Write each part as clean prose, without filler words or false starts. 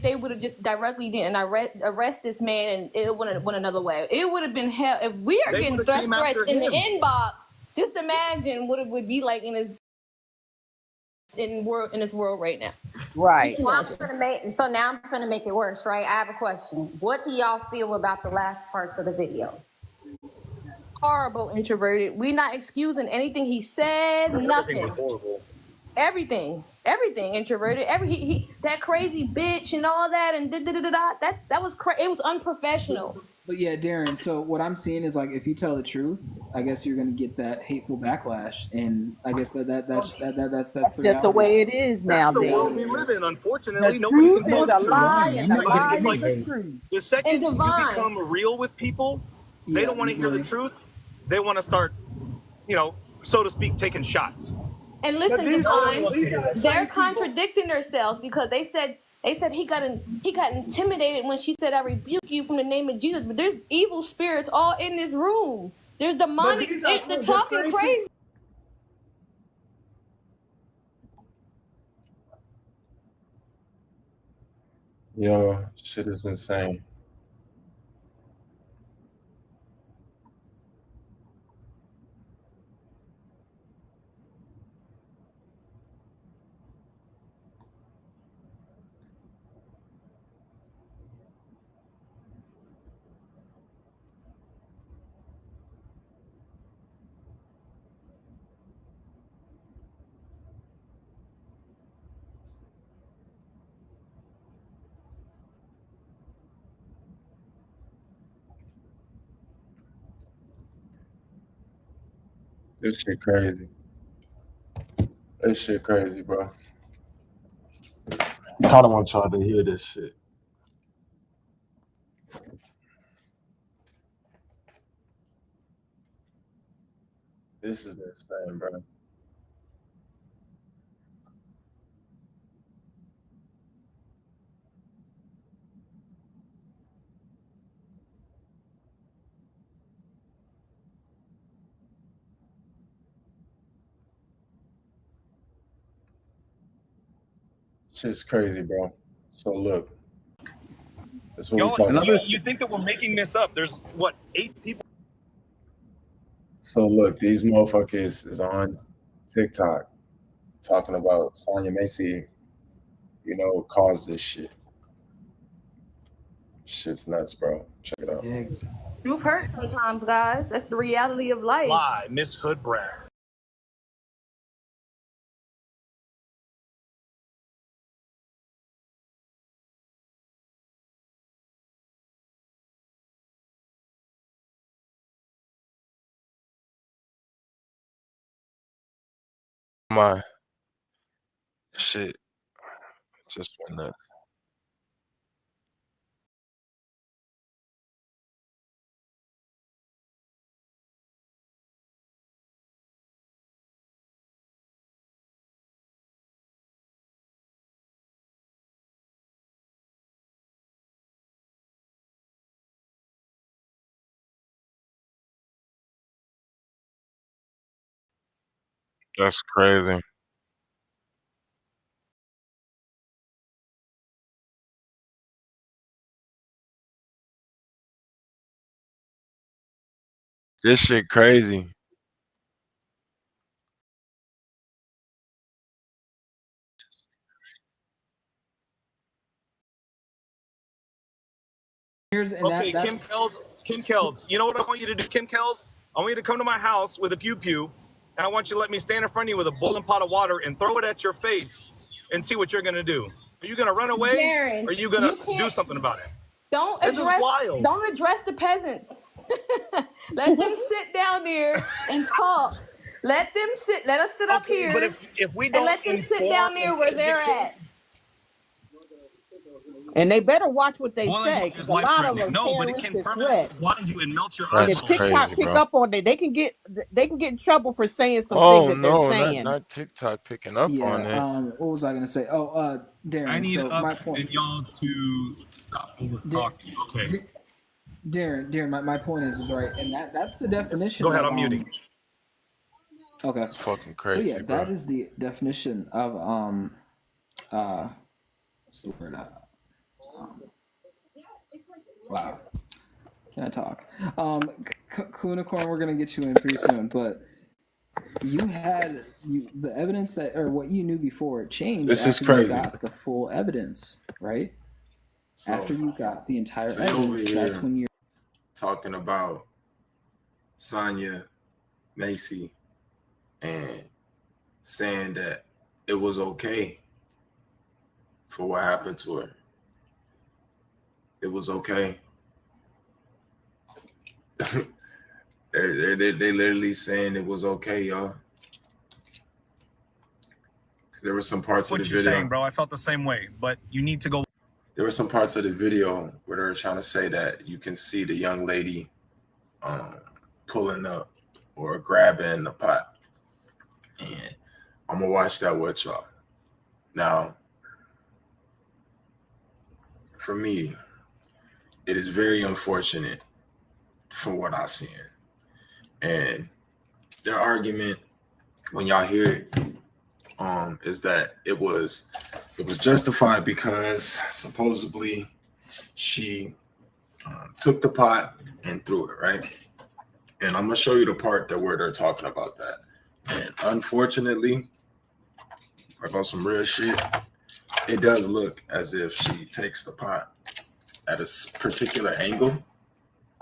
they would have just directly didn't arrest this man, and it wouldn't have went another way. It would have been hell. If we are getting threats in the inbox, just imagine what it would be like in this world right now. Right. So now I'm gonna make it worse, right? I have a question. What do y'all feel about the last parts of the video? Horrible, introverted. We're not excusing anything he said. Nothing. Everything introverted. That crazy bitch and all that and that was it was unprofessional. But yeah, Darren. So what I'm seeing is like if you tell the truth, I guess you're gonna get that hateful backlash, and I guess that's just the way it is now. That's the world we live in. Unfortunately, nobody can tell the truth. It's like the second you become real with people, they don't want to hear the truth. They want to start, so to speak, taking shots. And listen, Divine, they're contradicting themselves because they said he got intimidated when she said, "I rebuke you from the name of Jesus." But there's evil spirits all in this room. There's demonic. They're talking crazy. Yo, shit is insane. This shit crazy. This shit crazy, bro. I don't want y'all to hear this shit. This is insane, bro. Shit's crazy, bro. So look, that's what we're talking about. You think that we're making this up? There's what, 8 people? So look, these motherfuckers is on TikTok talking about Sonya Massey, caused this shit. Shit's nuts, bro. Check it out. You've hurt sometimes, guys. That's the reality of life. Lie, Miss Hoodbrand. My shit just went nuts. That's crazy. This shit crazy. Okay, Kim Kells. You know what I want you to do, Kim Kells? I want you to come to my house with a pew-pew, and I want you to let me stand in front of you with a boiling pot of water and throw it at your face and see what you're going to do. Are you going to run away, Darren, or are you going to do something about it? Don't This is wild. Don't address the peasants. Let them sit down there and talk. Let us sit up here. But if we don't and let them sit down there where they're at. And they better watch what they say, because a lot of them but it can permanently blind you and melt your and eyes. if TikTok pick up on it, they can get in trouble for saying some Oh things that no, they're saying. not TikTok picking up on it. What was I gonna say? Darren. I need my us point. and y'all to stop over talking. Okay. Darren, my point is right, and that's the definition. Go ahead, of, I'm muting. Okay. It's fucking crazy, yeah, bro. that is the definition of what's the word? Wow. Can I talk? Kunicorn, we're gonna get you in pretty soon, but you had the evidence that, or what you knew before, it changed. This is after crazy. You got the full evidence, right? So, after you got the entire over evidence, here that's when you're talking about Sonya Massey and saying that it was okay for what happened to her. It was okay. They literally saying it was okay, y'all. There were some parts of the video. What you saying, bro? I felt the same way, but you need to go. There were some parts of the video where they're trying to say that you can see the young lady pulling up or grabbing the pot. And I'm gonna watch that with y'all. Now, for me, it is very unfortunate for what I've seen. And their argument, when y'all hear it, is that it was justified because supposedly she took the pot and threw it, right? And I'm gonna show you the part where they're talking about that. And unfortunately, like on some real shit, it does look as if she takes the pot at a particular angle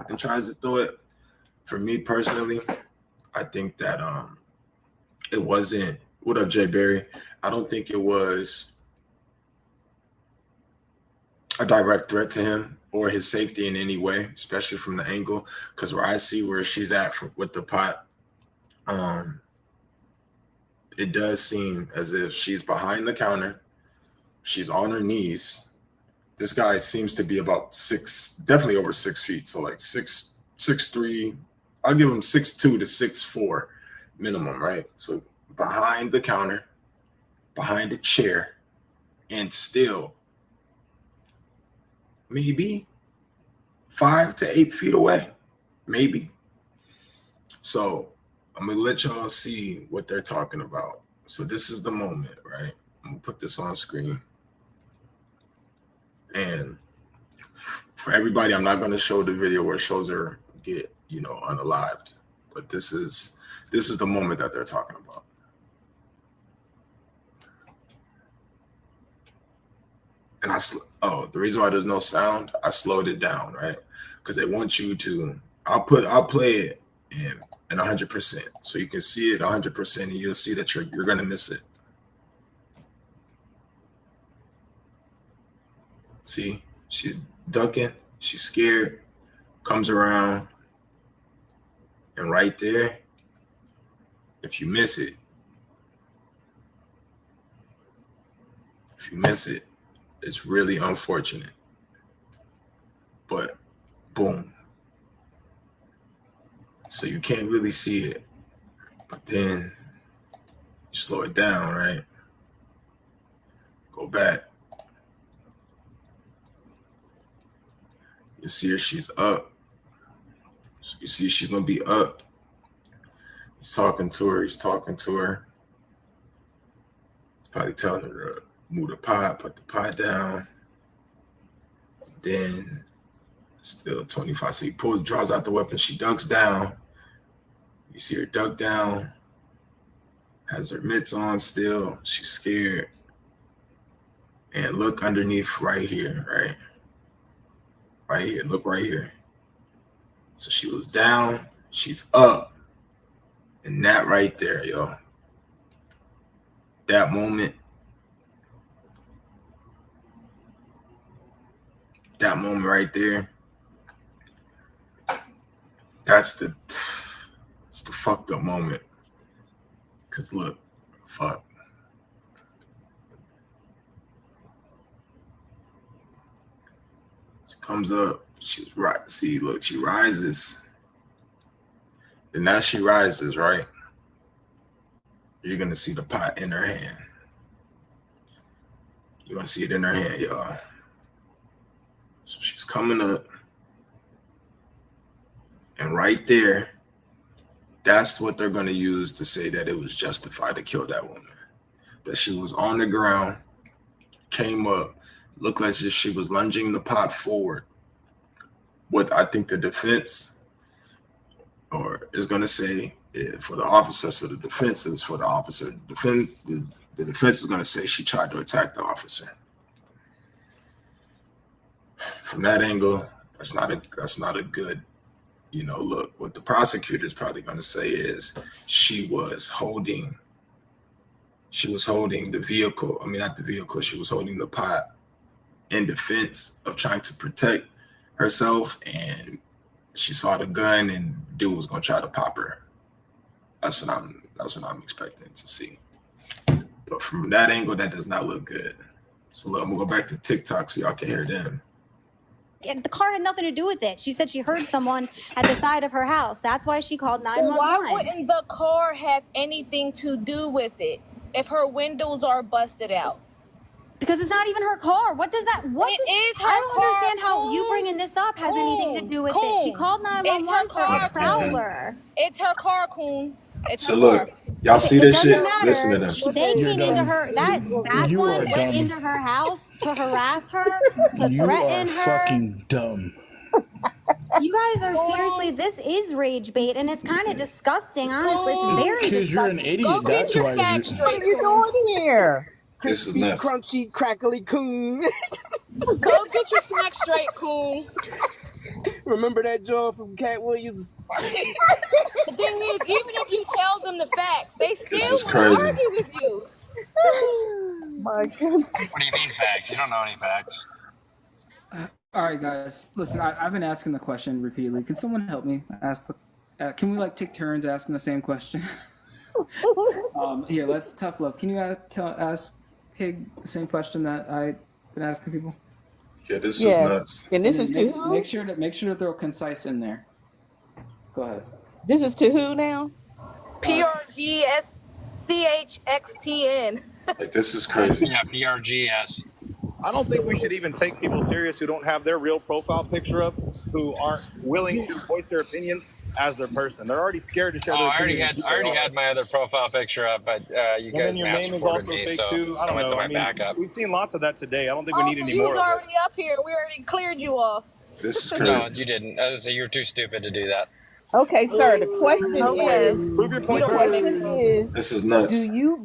and tries to throw it. For me personally, I think that it wasn't. What up, Jay Berry? I don't think it was a direct threat to him or his safety in any way, especially from the angle. Because where I see where she's at with the pot, it does seem as if she's behind the counter. She's on her knees. This guy seems to be about definitely over 6 feet. So like 6'3". I'll give him 6'2" to 6'4" minimum, right? So behind the counter, behind a chair, and still maybe 5 to 8 feet away, maybe. So I'm gonna let y'all see what they're talking about. So this is the moment, right? I'm gonna put this on screen. And for everybody, I'm not gonna show the video where it shows her get, unalived, but this is the moment that they're talking about. And the reason why there's no sound, I slowed it down, right? Because they want you to. I'll play it in 100%, so you can see it 100%, and you'll see that you're gonna miss it. See, she's ducking, she's scared, comes around, and right there, if you miss it, it's really unfortunate. But boom. So you can't really see it. But then you slow it down, right? Go back. You see her, she's up. So you see she's gonna be up. He's talking to her. He's probably telling her to move the pot, put the pot down. Then still 25. So he draws out the weapon. She ducks down. You see her duck down. Has her mitts on still. She's scared. And look underneath right here, right? Right here. Look right here. So she was down. She's up. And that right there, yo. That moment. That moment right there. It's the fucked up moment. Cause look, fuck. She comes up, she's right. See, look, she rises. And as she rises, right? You're gonna see the pot in her hand. You're gonna see it in her hand, y'all. So she's coming up. And right there, that's what they're going to use to say that it was justified to kill that woman. That she was on the ground, came up, looked like she was lunging the pot forward. What I think the defense is going to say for the officer, so the defense is for the officer. The defense is going to say she tried to attack the officer. From that angle, that's not a good, look. What the prosecutor is probably going to say is she was holding the vehicle. I mean, not the vehicle. She was holding the pot in defense of trying to protect herself, and she saw the gun, and dude was going to try to pop her. That's what I'm expecting to see. But from that angle, that does not look good. So look, I'm gonna go back to TikTok so y'all can hear them. The car had nothing to do with it. She said she heard someone at the side of her house. That's why she called 911. Why wouldn't the car have anything to do with it if her windows are busted out? Because it's not even her car. What does that? Is her I don't car, understand how you bringing this up has anything to do with it. She called 911 for a prowler. It's her car, Coon. It's So her look, car. y'all see this shit? Matter. Listen to them. They came into her. That bad one went into her house to harass her, to threaten her. Fucking dumb. You guys are seriously. This is rage bait, and it's kind of disgusting. Honestly, it's very Because you're an disgusting. idiot. Go get That's your why. facts What straight, are you Coon. doing here? This is Crispy, nuts. crunchy, crackly coon. Go get your facts straight, Coon. Remember that Joe from Cat Williams? The thing is, even if you tell them the facts, they still is will crazy. argue with you. My goodness. What do you mean facts? You don't know any facts. All right, guys. Listen, I've been asking the question repeatedly. Can someone help me ask the? Can we take turns asking the same question? Here, let's tough love. Can you ask Pig the same question that I've been asking people? Yeah, this is nuts. And this is to who? Make sure to throw concise in there. Go ahead. This is to who now? PRGSCHXTN. Like, this is crazy. Yeah, PRGS. I don't think we should even take people serious who don't have their real profile picture up, who aren't willing to voice their opinions as their person. They're already scared to share their I already opinions. had my other profile picture up, but you guys your name is mass-recorded also me, fake so too. I I don't went to know. my backup. We've seen lots of that today. I don't think we need So any you more was of it. already up here. We already cleared you off. This is No, crazy. you didn't. You're too stupid to do that. Okay, sir. The question is. Prove your point. The question is. This is nuts. Do you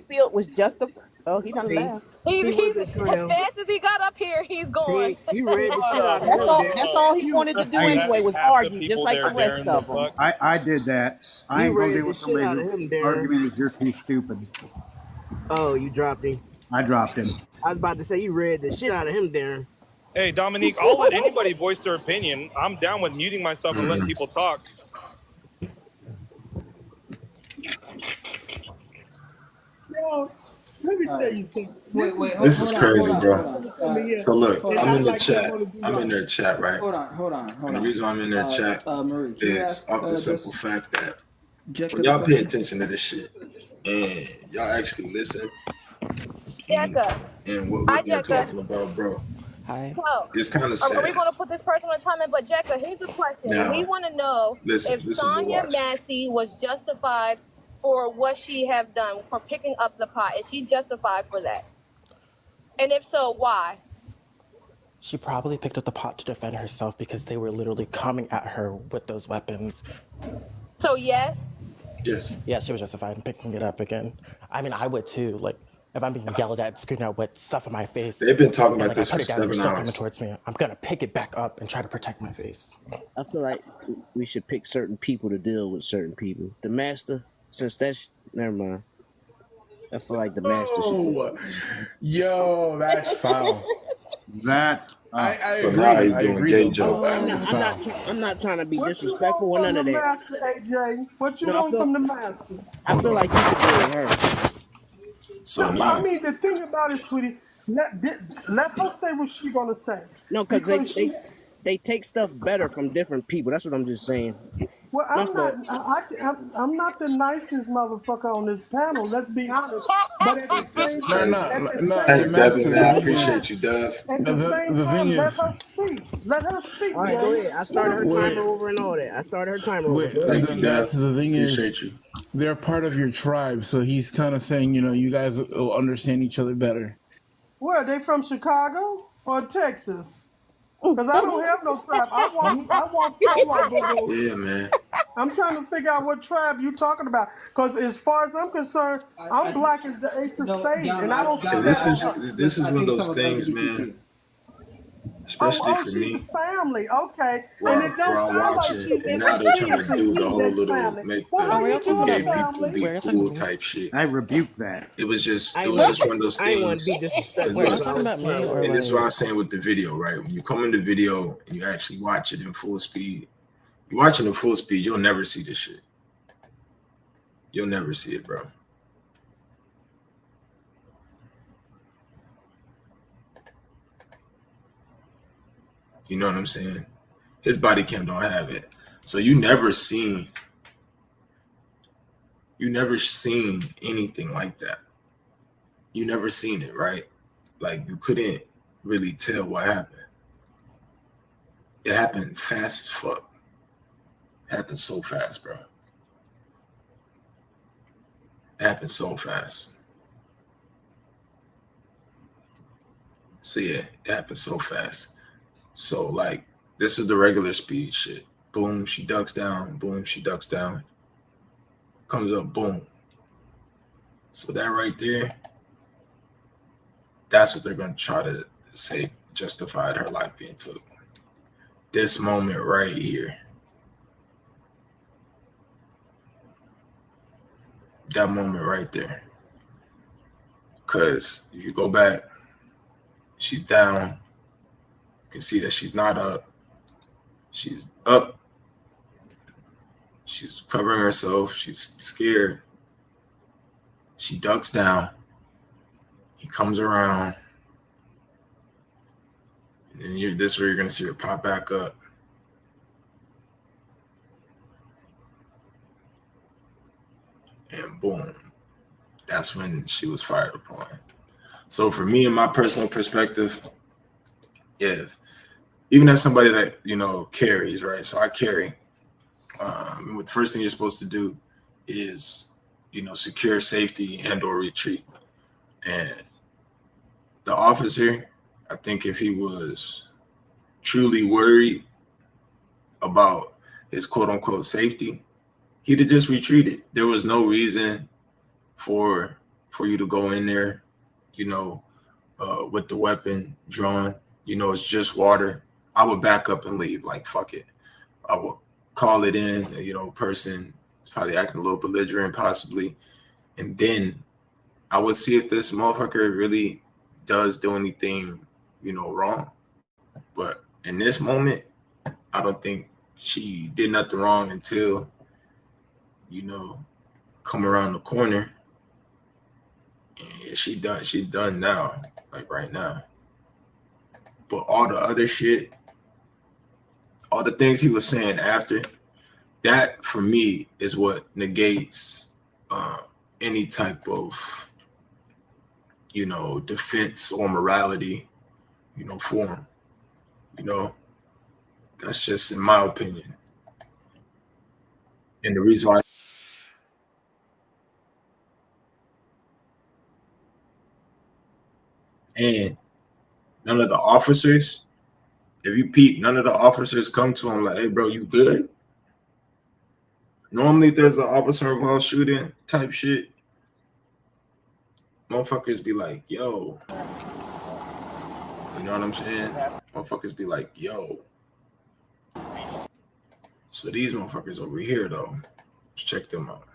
feel it was justified? Oh, he's on the left. He's as fast as he got up here, he's going. See, you read the shit out of That's all he wanted to do anyway was argue, just like the rest of them. I did that. I ain't gonna deal with somebody's argument is you're too stupid. Oh, you dropped him. I dropped him. I was about to say you read the shit out of him, Darren. Hey, Dominique, I'll let anybody voice their opinion. I'm down with muting myself and letting people talk. Let me tell you something. This is crazy, bro. So look, I'm in the chat. I'm in their chat, right? Hold on. And the reason I'm in their chat Marie, is off the simple fact that when y'all pay attention to this shit and y'all actually listen Jekka. and what we're talking about, bro. Hi. It's kind of sad. Are we going to put this person on time? But Jekka, here's the question. Now, we want to know if Sonya Massey was justified for what she have done for picking up the pot. Is she justified for that? And if so, why? She probably picked up the pot to defend herself because they were literally coming at her with those weapons. So yes? Yes. Yeah, she was justified in picking it up again. I mean, I would too. Like, if I'm being yelled at, screaming out with stuff in my face. They've been talking about like, this I put for it down, 7 still hours. coming towards me. I'm gonna pick it back up and try to protect my face. I feel like we should pick certain people to deal with certain people. The master, since that's never mind. I feel like the master should. Yo, that's foul. That I So agree. now he's I doing agree. gay though. jokes. I'm not trying to be disrespectful What or none of you that. want from the master, AJ? What you No, I want feel- from the master? I feel like you should deal with her. So I now, mean, the thing about it, sweetie, let her say what she's gonna say. No, because they take stuff better from different people. That's what I'm just saying. Well, I'm not the nicest motherfucker on this panel. Let's be honest. But at the same time, thanks, Devin. I appreciate you, Dove. at the same The thing time, let is- her speak. Let her speak. All right, go ahead. I started her Wait. timer over and all that. I started her timer over. Wait, Thank you, that's Dove. the thing Appreciate is, you. they're part of your tribe, so he's kind of saying, you guys will understand each other better. Where are they from? Chicago or Texas? Because I don't have no tribe. I walk boo-boo. Yeah, man. I'm trying to figure out what tribe you talking about. Because as far as I'm concerned, I'm black as the ace of spades, and I don't see that. This is one of those things, man. Especially for she's me. the family, okay. And it don't sound like she's and now they're trying to do the whole little make the gay people be cool type shit. I rebuke that. It was just one of those things. We're talking about me, or and this is what I was saying with the video, right? When you come in the video and you actually watch it in full speed, you watch it in full speed, you'll never see this shit. You'll never see it, bro. You know what I'm saying? His body cam don't have it. So you never seen anything like that. You never seen it, right? Like you couldn't really tell what happened. It happened fast as fuck. It happened so fast, bro. It happened so fast. So yeah, it happened so fast. So like this is the regular speed shit. Boom, she ducks down. Boom, she ducks down. Comes up, boom. So that right there, that's what they're gonna try to say justified her life being took. This moment right here. That moment right there. Cause if you go back, she's down. You can see that she's not up. She's up. She's covering herself. She's scared. She ducks down. He comes around. And then this is where you're going to see her pop back up. And boom. That's when she was fired upon. So for me, in my personal perspective, even as somebody that, carries, right? So I carry. What the first thing you're supposed to do is, secure safety and or retreat. And the officer, I think if he was truly worried about his quote unquote safety, he'd have just retreated. There was no reason for you to go in there, with the weapon drawn. It's just water. I would back up and leave. Like, fuck it. I would call it in. Person is probably acting a little belligerent, possibly. And then I would see if this motherfucker really does do anything, wrong. But in this moment, I don't think she did nothing wrong until, come around the corner. And she's done now, like right now. But all the other shit, all the things he was saying after, that for me is what negates any type of, defense or morality, for him. That's just in my opinion. And the reason why. And none of the officers, if you peep, none of the officers come to him like, hey, bro, you good? Normally, if there's an officer involved shooting type shit, motherfuckers be like, yo. You know what I'm saying? Motherfuckers be like, yo. So these motherfuckers over here, though, let's check them out.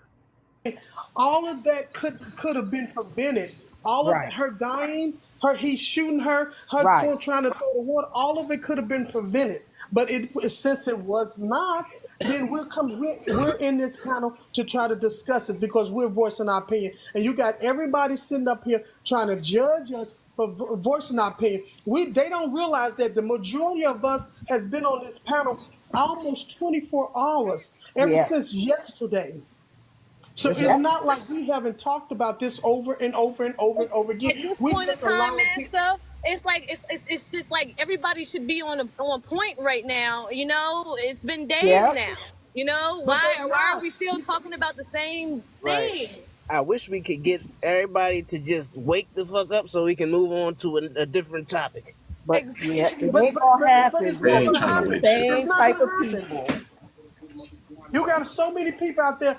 All of that could have been prevented. All of her dying, he shooting her trying to throw the water, all of it could have been prevented. But since it was not, then we're in this panel to try to discuss it because we're voicing our opinion. And you got everybody sitting up here trying to judge us for voicing our opinion. They don't realize that the majority of us has been on this panel almost 24 hours, ever since yesterday. So it's not like we haven't talked about this over and over and over and over again. At this point in time, man, stuff. It's like it's just like everybody should be on point right now. It's been days now. Why are we still talking about the same thing? I wish we could get everybody to just wake the fuck up so we can move on to a different topic. But Exactly. yeah, it But, ain't but, gonna but happen it's They not ain't because gonna trying to the happen. wake shit It's same up. not type gonna of happen. people. You got so many people out there.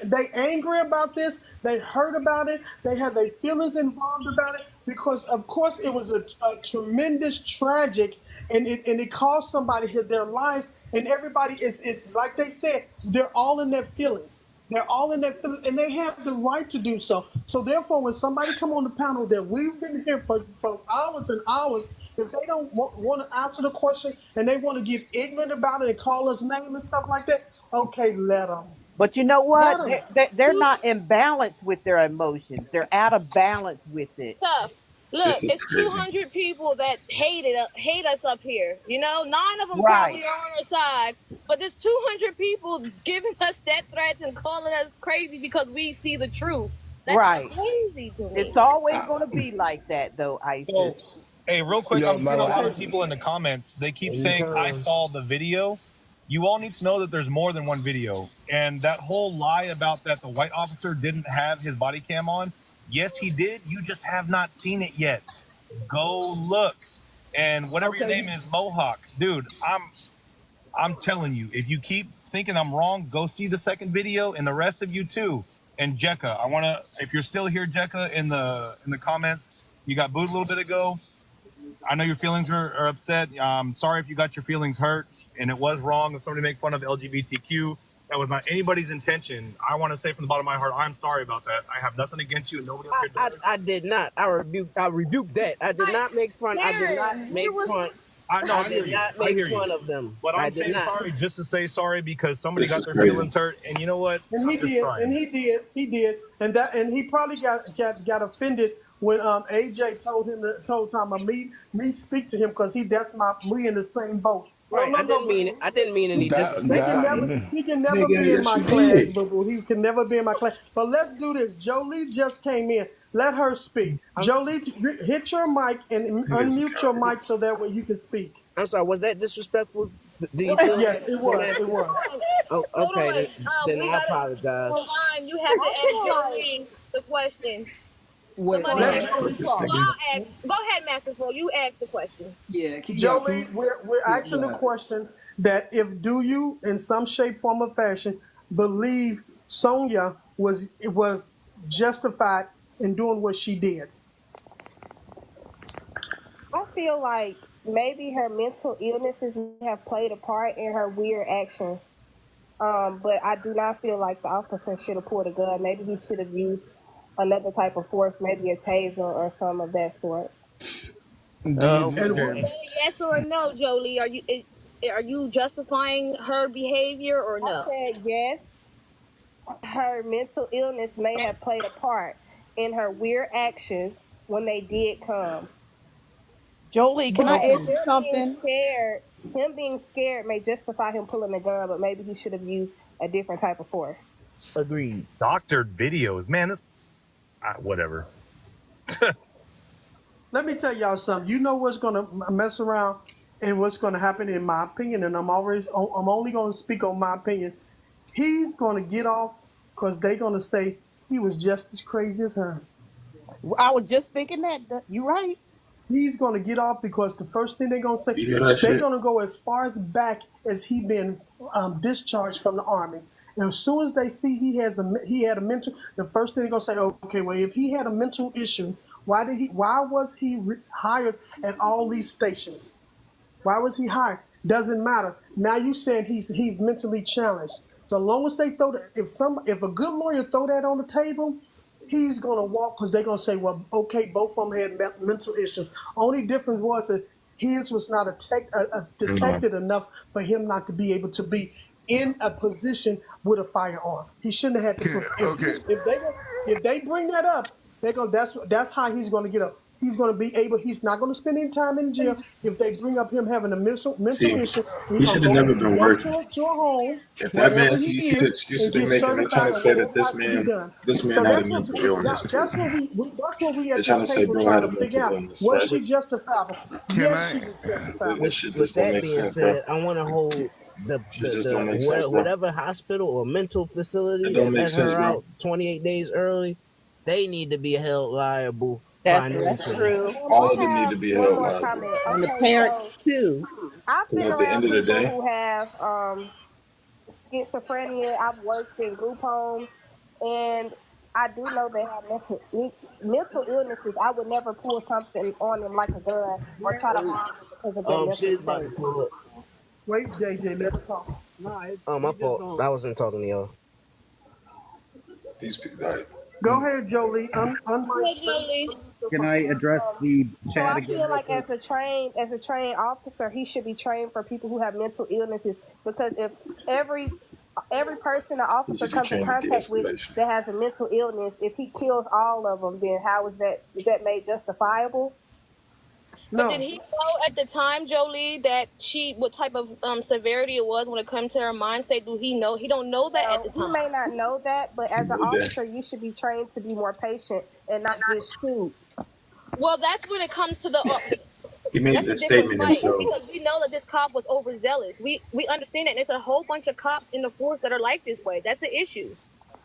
They angry about this. They hurt about it. They have their feelings involved about it because, of course, it was a tremendous tragic, and it cost somebody their lives. And everybody is like they said, they're all in their feelings. They're all in their feelings, and they have the right to do so. So therefore, when somebody come on the panel that we've been here for hours and hours, if they don't want to answer the question and they want to get ignorant about it and call us names and stuff like that, okay, let them. But you know Let what? them. They're not in balance with their emotions. They're out of balance with it. Tough. Look, This is it's crazy. 200 people that hate us up here. You know, 9 of them Right. probably are on our side, but there's 200 people giving us death threats and calling us crazy because we see the truth. That's Right. crazy to me. It's always going to be like that, though, So, Isis. hey, real quick, Yo, I'm seeing a lot of Mello, people in the comments. They keep Many saying, I times. saw the video. You all need to know that there's more than one video. And that whole lie about that the white officer didn't have his body cam on, yes, he did. You just have not seen it yet. Go look. And whatever your Okay. name is, Mohawk, dude, I'm telling you, if you keep thinking I'm wrong, go see the second video, and the rest of you too. And Jekka, I want to, if you're still here, Jekka, in the comments, you got booed a little bit ago. I know your feelings are upset. Sorry if you got your feelings hurt, and it was wrong if somebody make fun of LGBTQ. That was not anybody's intention. I want to say from the bottom of my heart, I'm sorry about that. I have nothing against you. Nobody up here does. I did not. I rebuked that. I did not make fun. I did not Darren, make fun. I did hear not you. I make hear you. fun of them. But I I'm did saying not. sorry just to say sorry because somebody This got is their crazy. feelings hurt. And you know what? And he I'm just did, trying. and he did, and he probably got offended when AJ told Tom me speak to him because we in the same boat. Right. I didn't mean it. I didn't mean any disrespect. He can never Nigga, be in yes, my you class, did. boo boo. He can never be in my class. But let's do this. Jolie just came in. Let her speak. Jolie, hit your mic and unmute your mic so that way you can speak. I'm sorry. Was that disrespectful? Do you feel Yes, that? it was. It was. Oh, Hold okay. on. Then We I gotta apologize. rewind. You have to ask Jolie the question. Wait, Somebody Let ask. Jolie Well, talk. I'll ask. Go ahead, Master Flo. You ask the question. yeah, Jolie, we're yeah, asking go the ahead. question that if do you, in some shape, form, or fashion, believe Sonya was justified in doing what she did? I feel like maybe her mental illnesses may have played a part in her weird actions. But I do not feel like the officer should have pulled a gun. Maybe he should have used another type of force, maybe a taser or some of that sort. Yes or no, Jolie? Are you justifying her behavior or no? I said yes. Her mental illness may have played a part in her weird actions when they did come. Jolie, can I ask you something? Him being scared may justify him pulling a gun, but maybe he should have used a different type of force. Agreed. Doctored videos. Man, this... whatever. Let me tell y'all something. You know what's going to mess around and what's going to happen, in my opinion, and I'm only going to speak on my opinion. He's going to get off because they're going to say he was just as crazy as her. I was just thinking that. You're right. He's going to get off because the first thing they're going to say, they're going to go as far as back as he been discharged from the Army. And as soon as they see he had a mental, the first thing they're going to say, okay, well, if he had a mental issue, why was he hired at all these stations? Why was he hired? Doesn't matter. Now you said he's mentally challenged. So long as they throw that, if a good lawyer throw that on the table, he's going to walk because they're going to say, well, okay, both of them had mental issues. Only difference was that his was not detected enough for him not to be able to be in a position with a firearm. He shouldn't have had to. If they bring that up, that's how he's going to get up. He's going to be able. He's not going to spend any time in jail. If they bring up him having a mental issue, he should have never been working. To a home, If that man, he you see the excuses they're making, they're trying to say that this man had a mental illness. That's what we They're trying to say bro had a mental illness. Was she justifiable? Yes, she was justifiable. This shit With just don't that make being sense, said, bro. I want to hold whatever hospital or mental facility that let her out 28 days early, they need to be held liable. That's true. All of them need to be held liable. And the parents too. I've been At the around end of the people day, who have schizophrenia. I've worked in group homes, and I do know they have mental illnesses. I would never pull something on them like a gun or try to harm them because of their mental She's about to state. pull up. Wait, JJ, let us talk. My fault. I wasn't talking to y'all. these people, like, Go ahead, Jolie. Can I address the So chat I again? feel like as a trained officer, he should be trained for people who have mental illnesses, because if every person an officer comes in contact with that has a mental illness, if he kills all of them, then how is that made justifiable? But did he know at the time, Jolie, that what type of severity it was when it comes to her mind state? Do he know? He don't know that at the time. He may not know that, but as an officer, you should be trained to be more patient and not just shoot. Well, that's when it comes to the. he made That's this a different statement fight, himself. because we know that this cop was overzealous. We understand that. And there's a whole bunch of cops in the force that are like this way. That's an issue.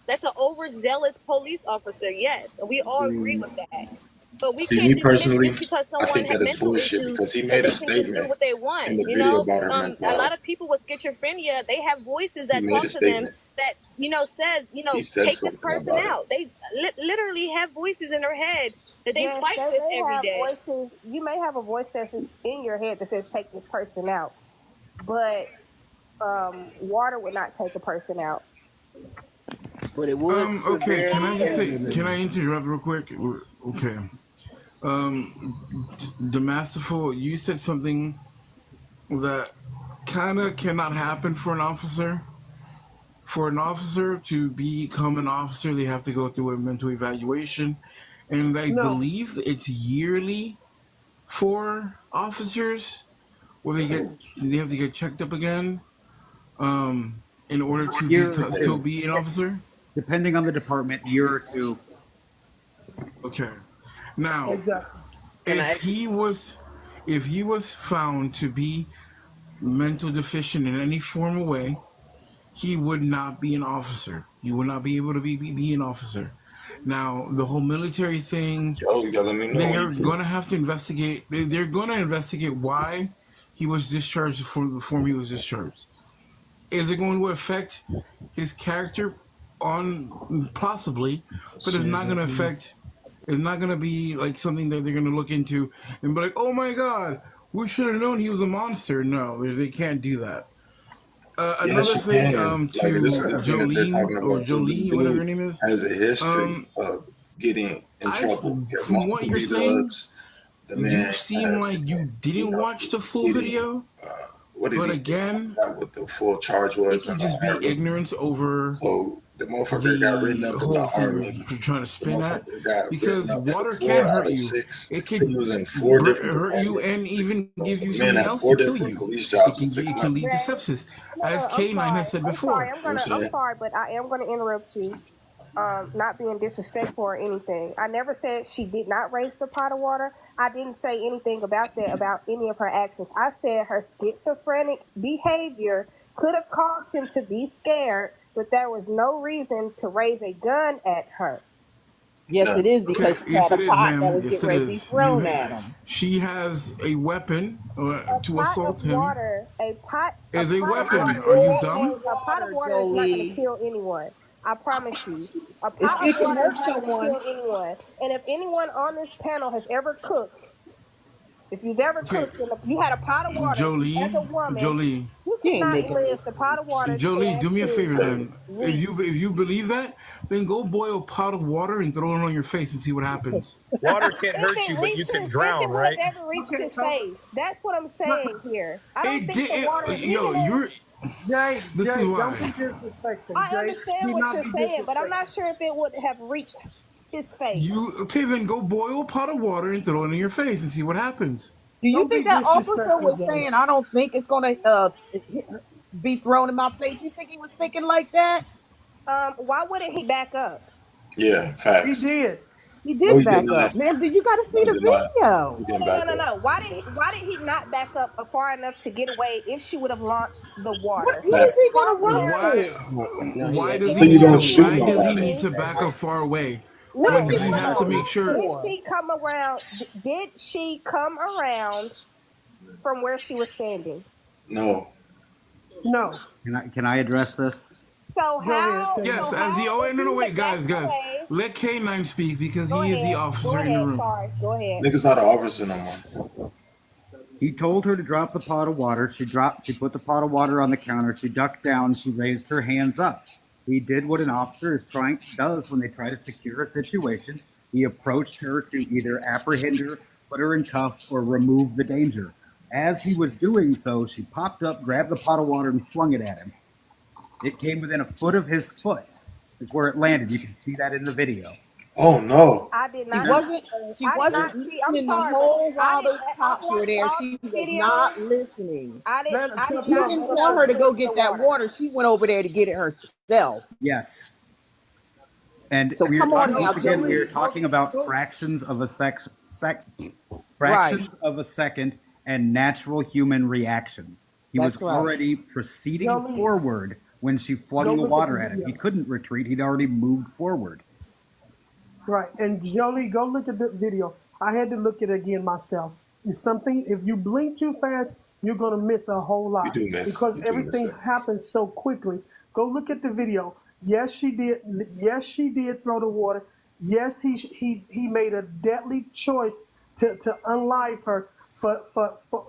That's an overzealous police officer. Yes, we all agree with that. But we can't dismiss just because someone has mental issues because he that made they a can just statement do what they want. in the You video know, about her mental a lot health. of people with schizophrenia, they have voices that He talk made a to them statement. that says He said take this something person about it. out. They literally have voices in their head that they Yes, fight they with may every have day. voices. You may have a voice that's in your head that says take this person out, but water would not take a person out. But it would. Okay, can I just say? Can I interrupt real quick? Okay. The Masterful, you said something that kind of cannot happen for an officer. For an officer to become an officer, they have to go through a mental evaluation, and I believe it's yearly for officers, where they have to get checked up again, in order to still be an officer. Depending on the department, year or two. Okay. Now, if he was found to be mental deficient in any form of way, he would not be an officer. He would not be able to be an officer. Now, the whole military thing, they are going to have to investigate. They're going to investigate why he was discharged for the form he was discharged. Is it going to affect his character? Possibly, but it's not going to affect. It's not going to be like something that they're going to look into and be like, "Oh my God, we should have known he was a monster." No, they can't do that. Another thing, to Jolie, whatever her name is, has a history of getting in trouble. From what you're saying, you seem like you didn't watch the full video. But again, what the full charge was, it could just be ignorance over. So the motherfucker got written up in the army. You're trying to spin that, because water can hurt you. It can hurt you and even give you something else to kill you. It can lead to sepsis, as K9 has said before. I'm sorry, but I am going to interrupt you. Not being disrespectful or anything. I never said she did not raise the pot of water. I didn't say anything about that, about any of her actions. I said her schizophrenic behavior could have caused him to be scared, but there was no reason to raise a gun at her. Yes, it is, because she had a pot that was getting ready to be thrown at him. She has a weapon to assault him. A pot is a weapon. Are you dumb? A pot of water is not going to kill anyone. I promise you. A pot of water is not going to kill anyone. And if anyone on this panel has ever cooked, if you've ever cooked and you had a pot of water as a woman, you cannot live the pot of water. Jolie, do me a favor then. If you believe that, then go boil a pot of water and throw it on your face and see what happens. Water can't hurt you, but you can drown, right? Ever reached his face. That's what I'm saying here. I don't think the water Jay, this is why. Don't be disrespectful. I understand what you're saying, but I'm not sure if it would have reached his face. Then go boil a pot of water and throw it in your face and see what happens. Do you Don't think be that officer disrespectful, was Joe. saying, I don't think it's going to be thrown in my face? You think he was thinking like that? Why wouldn't he back up? Yeah, facts. He did. He No, did he back did up. not. Man, you got to see No, the he did not. video. He didn't back up. No. Why did he not back up far enough to get away if she would have launched the water? What is he going to run? Why does So he you need don't to? shoot Why does he nobody. need to back up far away? What is When he he has to make sure. Did she come around? Did she come around from where she was standing? No. No. Can I address this? So how? Yes, so as the how no, wait, guys. away- Let K9 speak because Go he is the ahead. officer Go in the ahead. room. Sorry. Go ahead. Nigga's not an officer no more. He told her to drop the pot of water. She put the pot of water on the counter. She ducked down. She raised her hands up. He did what an officer does when they try to secure a situation. He approached her to either apprehend her, put her in cuffs, or remove the danger. As he was doing so, she popped up, grabbed the pot of water, and flung it at him. It came within a foot of his foot. Is where it landed. You can see that in the video. Oh no! I did not. She wasn't listening the whole while those cops were there. She was not listening. You didn't tell her to go get that water. She went over there to get it herself. Yes. And So come on now, again, Joey. we're talking about fractions of a second and natural human reactions. He That's was right. already proceeding Joey. forward when she flung Go the look water at at the him. He video. couldn't retreat. He'd already moved forward. Right. And Jolie, go look at the video. I had to look at it again myself. It's something, if you blink too fast, you're going to miss a whole lot. You do miss. Because You do everything miss it. happens so quickly. Go look at the video. Yes, she did. Yes, she did throw the water. Yes, he made a deadly choice to unlive her.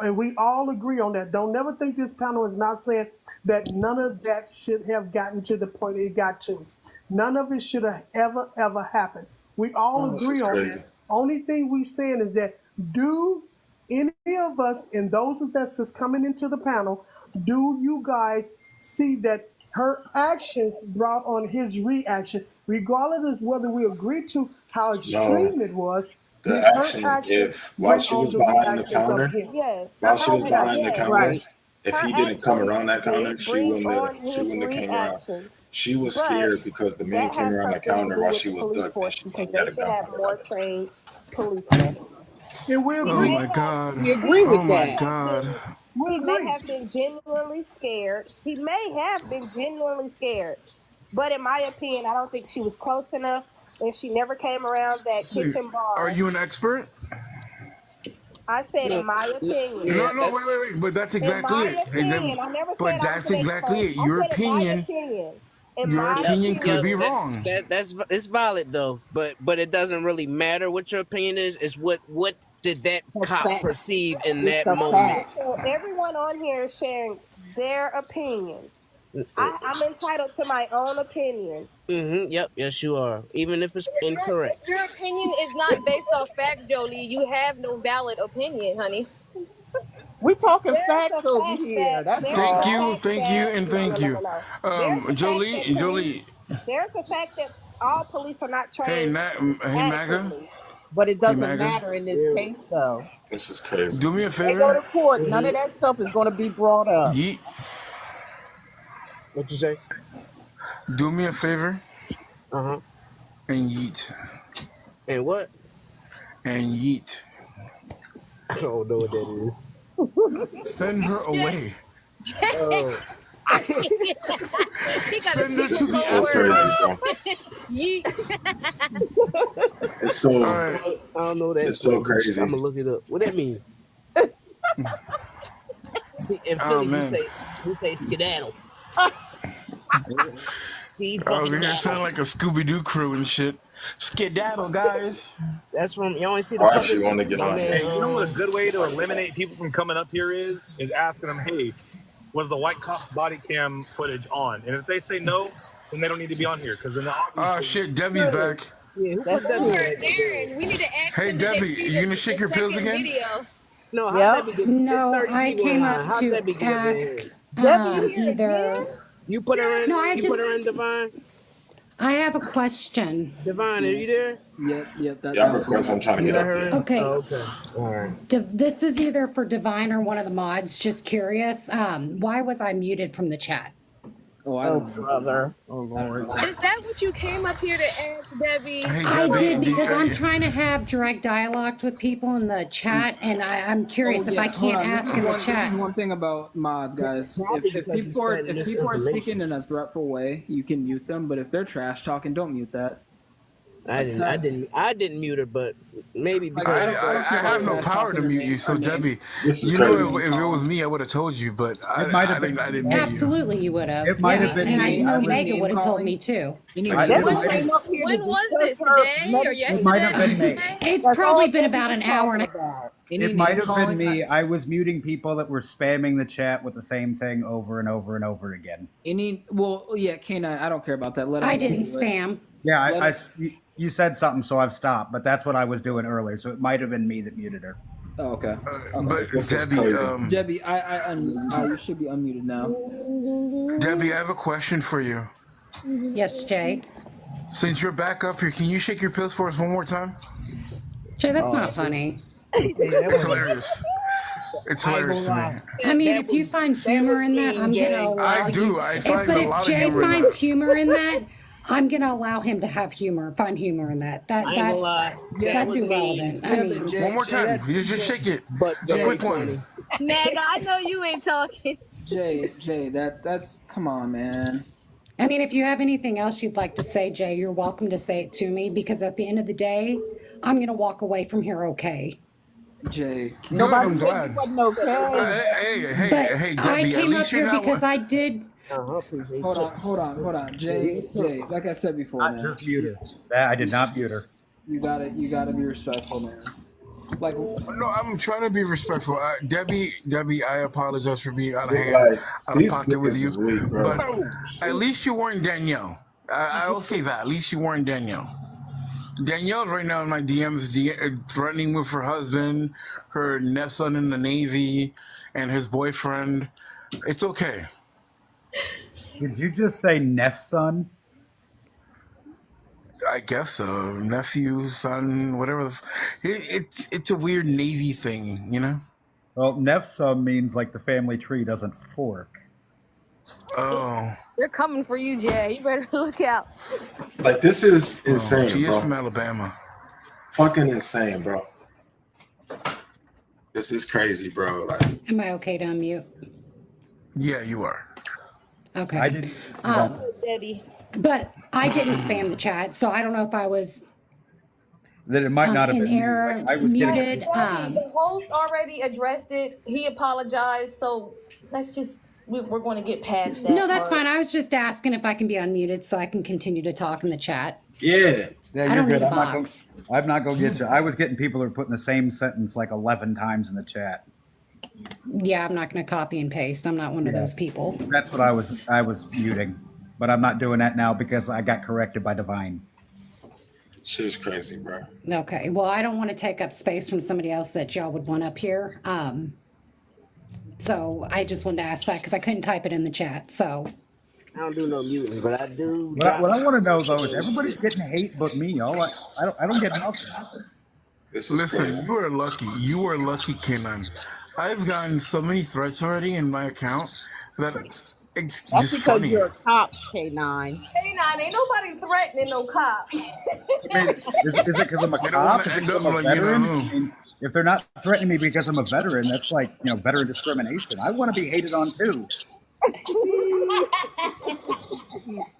And we all agree on that. Don't never think this panel is not saying that none of that should have gotten to the point it got to. None of it should have ever happened. We all This agree is on crazy. that. Only thing we saying is that do any of us and those that's just coming into the panel, do you guys see that her actions brought on his reaction, regardless of whether we agree to how extreme it was? The her action, actions while went she on was the behind the reactions of counter, him. Yes. while she was behind the counter, Right. if Her he didn't come actions around that counter, did she bring wouldn't on have his came around. reaction. She was But scared because the man that came has around the something to counter do while with she the was police ducked and force she because got they a should gun have pointed more at her. trained policemen. And we Oh agree. my God! We agree with Oh my that. God! He may have been genuinely scared. He may have been genuinely scared. But in my opinion, I don't think she was close enough and she never came around that kitchen Are bar. you an expert? I said in my opinion. No, wait. But that's In exactly my it. opinion. I never But said I was that's an exactly expert. it. Your I said in my opinion. opinion. In Your my opinion could be opinion. wrong. That's it's valid though, but it doesn't really matter what your opinion is. It's what did that cop fact. perceive in It's that the moment? fact. So everyone on here is sharing their opinion. I'm entitled to my own opinion. Mm-hmm. Yep. Yes, you are. Even if it's incorrect. If your opinion is not based off fact, Jolie, you have no valid opinion, honey. We talking There's facts a over fact here. that That's there's Thank a all. you, fact thank you, that and thank you. There's a Jolie, fact that Jolie. there's a fact that all police are not Hey, trained hey, MAGA. adequately. But it Hey, doesn't MAGA. matter in this case, though. This is crazy. Do me a They go to favor. court. None of that stuff is going to be brought up. Yeet. What you say? Do me a favor. Uh-huh. And yeet. And what? And yeet. I don't know what that is. Send her away. Oh. Send her to the afterlife. Yeet. It's so. I don't know that. It's so crazy. I'm gonna look it up. What that mean? See, in Philly, we say skedaddle. Steve Oh, fucking you're gonna daddle. sound like a Scooby-Doo crew and shit. Skedaddle, guys. That's from you only see the. I actually want to get on. Hey, you know what a good way to eliminate people from coming up here is asking them, hey, was the white cop body cam footage on? And if they say no, then they don't need to be on here because then Oh shit, Debbie's back. Yeah, who That's put that true. in? Darren, we need to ask Hey them, did they Debbie, see you gonna shake your pills second again? video? No, how Yep. Debbie get? No, it's 30 I people came in up line. How to Debbie get up in ask here? Debbie, you here either. again? You put her in. No, I you just put her in Divine. I have a question. Divine, are you there? Yep. I have a question. I'm trying to get up there. Okay. Oh, okay. All right. This is either for Divine or one of the mods. Just curious. Why was I muted from the chat? Oh, brother. Oh, Lord. Is that what you came up here to ask, Debbie? I did because I'm trying to have direct dialogue with people in the chat, and I'm curious if I can't ask in the chat. This is one thing about mods, guys. If people are speaking in a threatful way, you can mute them. But if they're trash talking, don't mute that. I didn't mute her, but maybe because I have no power to mute you. So Debbie, you know, if it was me, I would have told you, but I didn't mute you. Absolutely, you would have. It might have been and me. I know Megan would have told me too. When was this? Today or yesterday? It might have been me. It's probably been about an hour and a It might have been me. I was muting people that were spamming the chat with the same thing over and over and over again. K9, I don't care about that. I didn't spam. Yeah, you said something, so I've stopped. But that's what I was doing earlier. So it might have been me that muted her. Oh, okay. But Debbie, you should be unmuted now. Debbie, I have a question for you. Yes, Jay. Since you're back up here, can you shake your pills for us one more time? Jay, that's not funny. It's hilarious. It's hilarious to me. I mean, if you find humor in that, I'm gonna allow I do. you. I find But a if lot of Jay humor in finds that. humor in that, I'm gonna allow him to have find humor in that. That's irrelevant. I mean, One more time. You just shake it. But a quick one. Meg, I know you ain't talking. Jay, that's come on, man. I mean, if you have anything else you'd like to say, Jay, you're welcome to say it to me, because at the end of the day, I'm gonna walk away from here okay. Jay, Nobody said you wasn't okay. Hey, I Debbie, at came up least you're here not because I did. Hold on. Jay, like I said before, man. Just mute her. I did not mute her. You gotta be respectful, man. Like, no, I'm trying to be respectful. Debbie, I apologize for being out of hand, Like, out of these pocket with you. niggas is weak, bro. But at least you weren't Danielle. I'll say that. At least you weren't Danielle. Danielle's right now in my DMs threatening with her husband, her son in the Navy, and his boyfriend. It's okay. Did you just say Nefson? I guess so. Nephew, son, whatever. It's a weird Navy thing, you know? Well, Nefson means like the family tree doesn't fork. Oh. They're coming for you, Jay. You better look out. Like, this is insane, She bro. is from Alabama. Fucking insane, bro. This is crazy, bro. Like, Am I okay to unmute? Yeah, you are. Okay. I didn't. Debbie. But I didn't spam the chat, so I don't know if I was That it might not have in been me. error, I was muted. The host already addressed it. He apologized. So let's just, we're going to get past that. No, that's fine. I was just asking if I can be unmuted so I can continue to talk in the chat. yeah. Yeah, I don't you're good. need a I'm not going to get you. I was getting people that are putting the same sentence like 11 times in the chat. Yeah, I'm not going to copy and paste. I'm not one of those people. That's what I was muting. But I'm not doing that now because I got corrected by Divine. Shit's crazy, bro. Okay. Well, I don't want to take up space from somebody else that y'all would want up here. So I just wanted to ask that because I couldn't type it in the chat. So I don't do no muting, but I do. What I want to know though is everybody's getting hate but me, y'all. I don't get nothing. Listen, you are lucky. You are lucky, Kenan. I've gotten so many threats already in my account that it's That's just because funny. you're a cop, K9. K9, ain't nobody threatening no cop. I mean, is it because I'm a They don't wanna cop? Is it end 'cause up I'm a like, you know, veteran? I mean, if they're not threatening me because I'm a veteran, that's like, veteran discrimination. I want to be hated on too.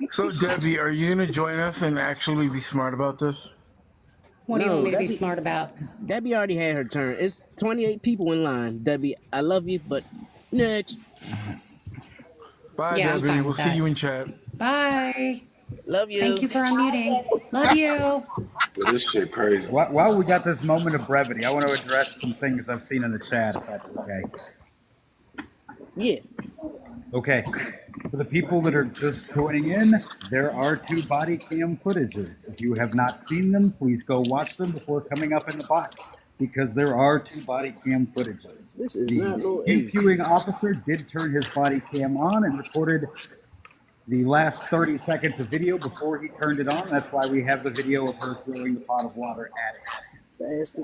So, Debbie, are you going to join us and actually be smart about this? what do you want me to be Debbie- smart about? Debbie already had her turn. It's 28 people in line. Debbie, I love you, but next. Bye, Yeah, I'm Debbie. fine We'll with see that. you in chat. Bye. Love you. Thank you for unmuting. Love you. But this shit crazy. While we got this moment of brevity, I want to address some things I've seen in the chat, if that's okay. Yeah. Okay. For the people that are just joining in, there are 2 body cam footages. If you have not seen them, please go watch them before coming up in the box, because there are 2 body cam footages. This is not no The viewing officer did turn his body cam on and recorded the last 30 seconds of video before he turned it on. That's why we have the video of her throwing the pot of water at it.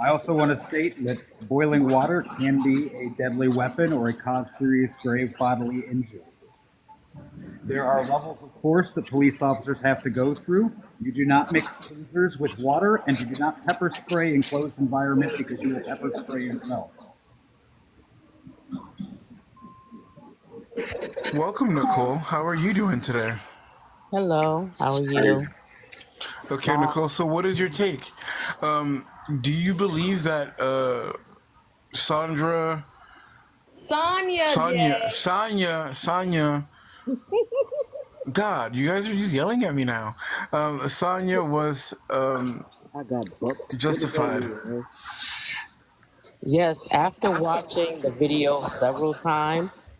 I also want to state that boiling water can be a deadly weapon or cause serious grave bodily injury. There are levels of force that police officers have to go through. You do not mix tasers with water, and you do not pepper spray in closed environment because you will pepper spray yourself. Welcome, Nicole. How are you doing today? Hello. How are you? Okay, Nicole. So, what is your take? Do you believe that Sonya, God, you guys are just yelling at me now. Sonya was I got booked. justified. Yes, after watching the video several times,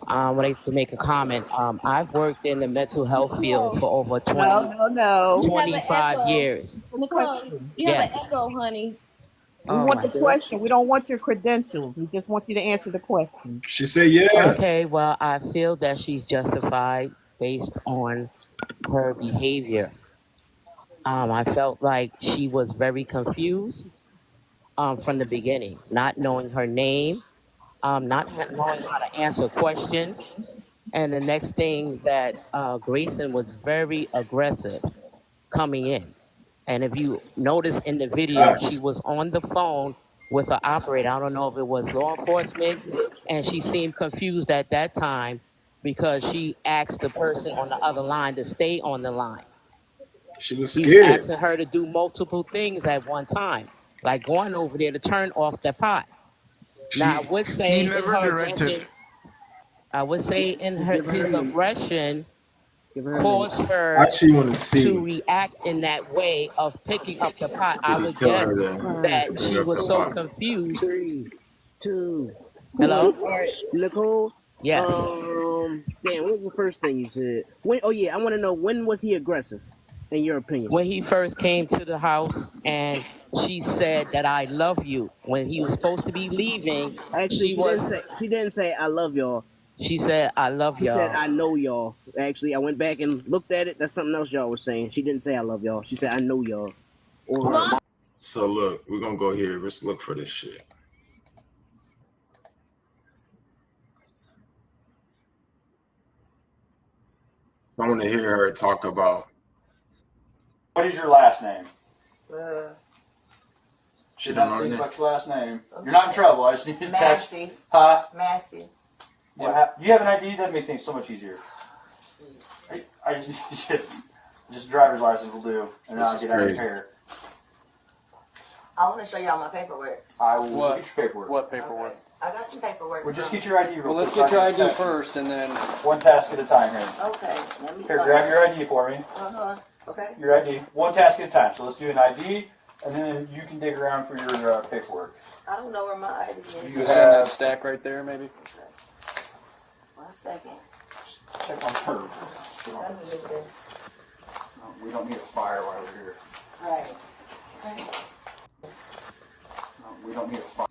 I like to make a comment. I've worked in the mental health field for over 25 years. Nicole, you have an echo, honey. We want the question. We don't want your credentials. We just want you to answer the question. She said, yeah. Okay, well, I feel that she's justified based on her behavior. I felt like she was very confused from the beginning, not knowing her name, not knowing how to answer questions. And the next thing that Grayson was very aggressive coming in. And if you notice in the video, she was on the phone with an operator. I don't know if it was law enforcement. And she seemed confused at that time because she asked the person on the other line to stay on the line. She was He scared. was asking her to do multiple things at one time, like going over there to turn off the pot. Now, I would say in her aggression, his aggression caused her to react in that way of picking up the pot. I would guess that she was so confused. 3, 2. Hello? Nicole? Yes. Damn, what was the first thing you said? I want to know, when was he aggressive, in your opinion? When he first came to the house and she said that I love you. When he was supposed to be leaving, Actually, she didn't say I love y'all. She said I love y'all. She said I know y'all. Actually, I went back and looked at it. That's something else y'all was saying. She didn't say I love y'all. She said I know y'all. So look, we're gonna go here. Let's look for this shit. So I want to hear her talk about. What is your last name? She don't think about your last name. You're not in trouble. I just need to text. Massey. Huh? Massey. You have an ID? That'd make things so much easier. I just need just driver's license will do, and then I'll get out of your hair. I want to show y'all my paperwork. I will get your paperwork. What paperwork? I got some paperwork. Well, just get your ID real quick. Well, let's get your ID first, and then one task at a time here. Okay. Let me Here, grab your ID for me. Okay. Your ID. One task at a time. So let's do an ID, and then you can dig around for your paperwork. I don't know where my ID is. You have that stack right there, maybe. 1 second. Check on her. Let me get this. We don't need a fire while we're here. Right. We don't need a fire.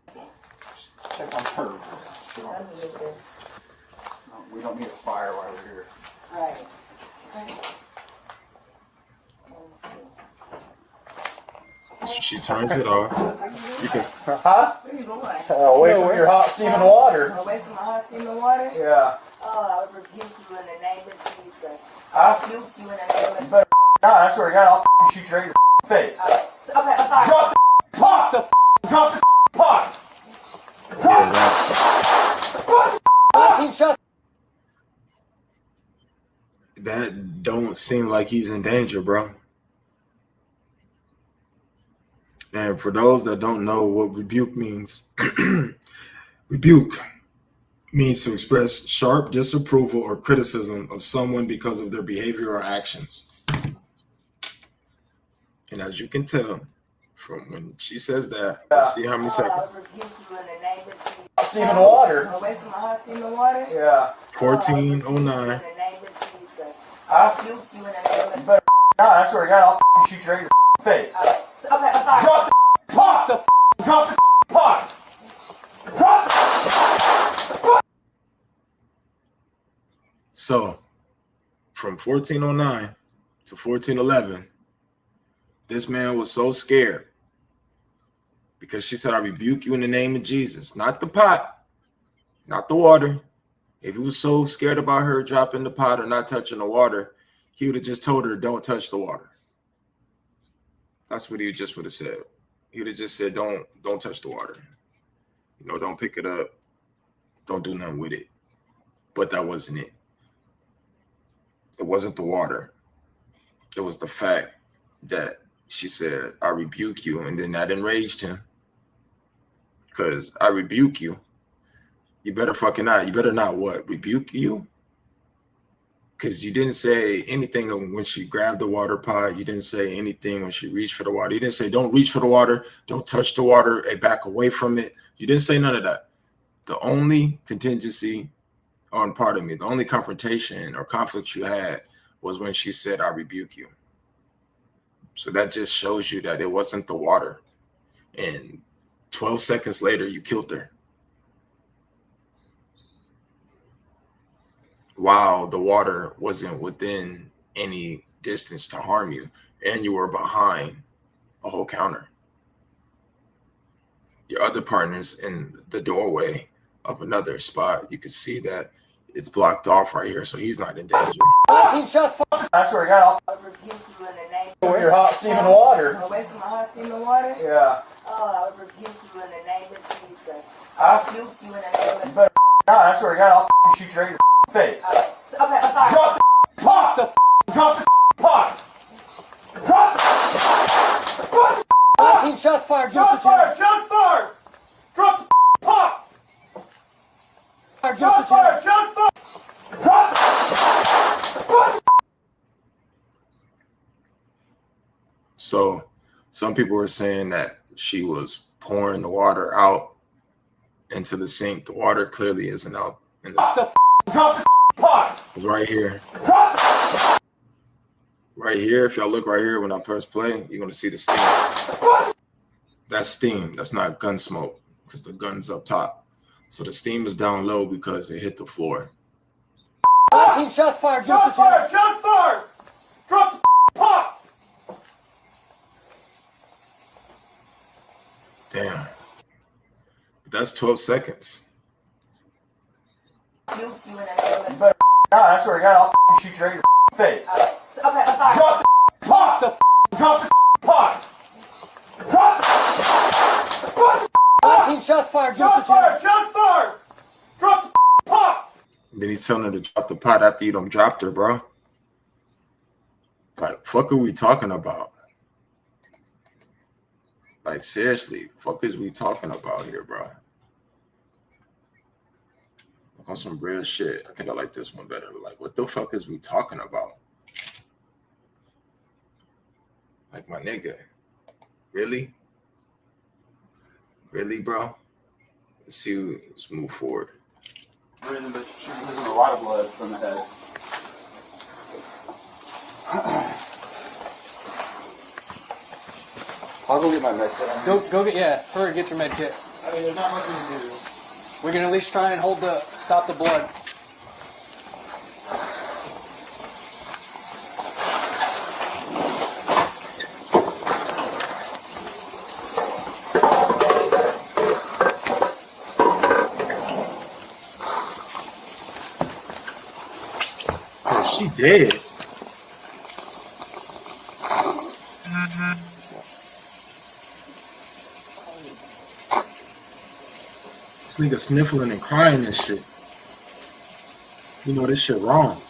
Check on her. Let me get this. We don't need a fire while we're here. Right. She turns it off. You can. Huh? Where you going? Away from your hot steaming water. Away from my hot steaming water? Yeah. Oh, I rebuke you in the name of Jesus. Huh? Rebuke you in the name of Jesus. Nah, I swear to God, I'll shoot you right in your face. Okay, I'm sorry. Drop the pot! Drop the pot! That don't seem like he's in danger, bro. And for those that don't know what rebuke means, rebuke means to express sharp disapproval or criticism of someone because of their behavior or actions. And as you can tell from when she says that, let's see how many seconds. I rebuke you in the name of Jesus. Hot steaming water. Away from my hot steaming water? Yeah. 14:09. In the name of Jesus. Huh? Rebuke you in the name of Nah, I swear to God, I'll shoot you right in your face. Okay, I'm sorry. Drop the pot! Drop the pot! Drop the... So, from 1409 to 1411, this man was so scared because she said, I rebuke you in the name of Jesus. Not the pot, not the water. If he was so scared about her dropping the pot or not touching the water, he would have just told her, don't touch the water. That's what he just would have said. He would have just said, don't touch the water. You know, don't pick it up. Don't do nothing with it. But that wasn't it. It wasn't the water. It was the fact that she said, I rebuke you. And then that enraged him. Because I rebuke you. You better fucking not. You better not what? Rebuke you? Because you didn't say anything when she grabbed the water pot. You didn't say anything when she reached for the water. You didn't say, don't reach for the water. Don't touch the water and back away from it. You didn't say none of that. The only contingency on part of me, the only confrontation or conflict you had was when she said, I rebuke you. So that just shows you that it wasn't the water. And 12 seconds later, you killed her. While the water wasn't within any distance to harm you, and you were behind a whole counter. Your other partner's in the doorway of another spot. You could see that it's blocked off right here, so he's not in danger. 19 shots fired. I swear to God, I'll rebuke you in the name of your hot steaming water. Away from my hot steaming water? Yeah. Oh, I would rebuke you in the name of Jesus. I rebuke you in the name of Jesus. I swear to God, I'll shoot you right in your face. Okay, I'm sorry. Drop the pot! Drop the pot! Drop the 19 shots fired. Shots fired! Shots fired! Drop the pot! Shots fired! Shots fired! Drop the... So some people were saying that she was pouring the water out into the sink. The water clearly isn't out in the sink. Drop the pot! It's right here. Right here, if y'all look right here, when I press play, you're gonna see the steam. That's steam, that's not gun smoke, because the gun's up top. So the steam is down low because it hit the floor. 19 shots fired. Shots fired! Shots fired! Drop the pot! Damn. But that's 12 seconds. You better I swear to God, I'll shoot you right in your face. Okay, I'm sorry. Drop the pot! Drop the pot! Drop 19 shots fired. Shots fired! Shots fired! Drop the pot! Then he's telling her to drop the pot after you done dropped her, bro. Like, fuck are we talking about? Like, seriously, fuck is we talking about here, bro? On some real shit. I think I like this one better. Like, what the fuck is we talking about? Like, my nigga. Really? Really, bro? Let's move forward. Breathing, but she's losing a lot of blood from the head. I'll go get my med kit. Go get, hurry, get your med kit. I mean, there's not much we can do. We can at least try and stop the blood. Oh, she dead. This nigga sniffling and crying and shit. You know this shit wrong.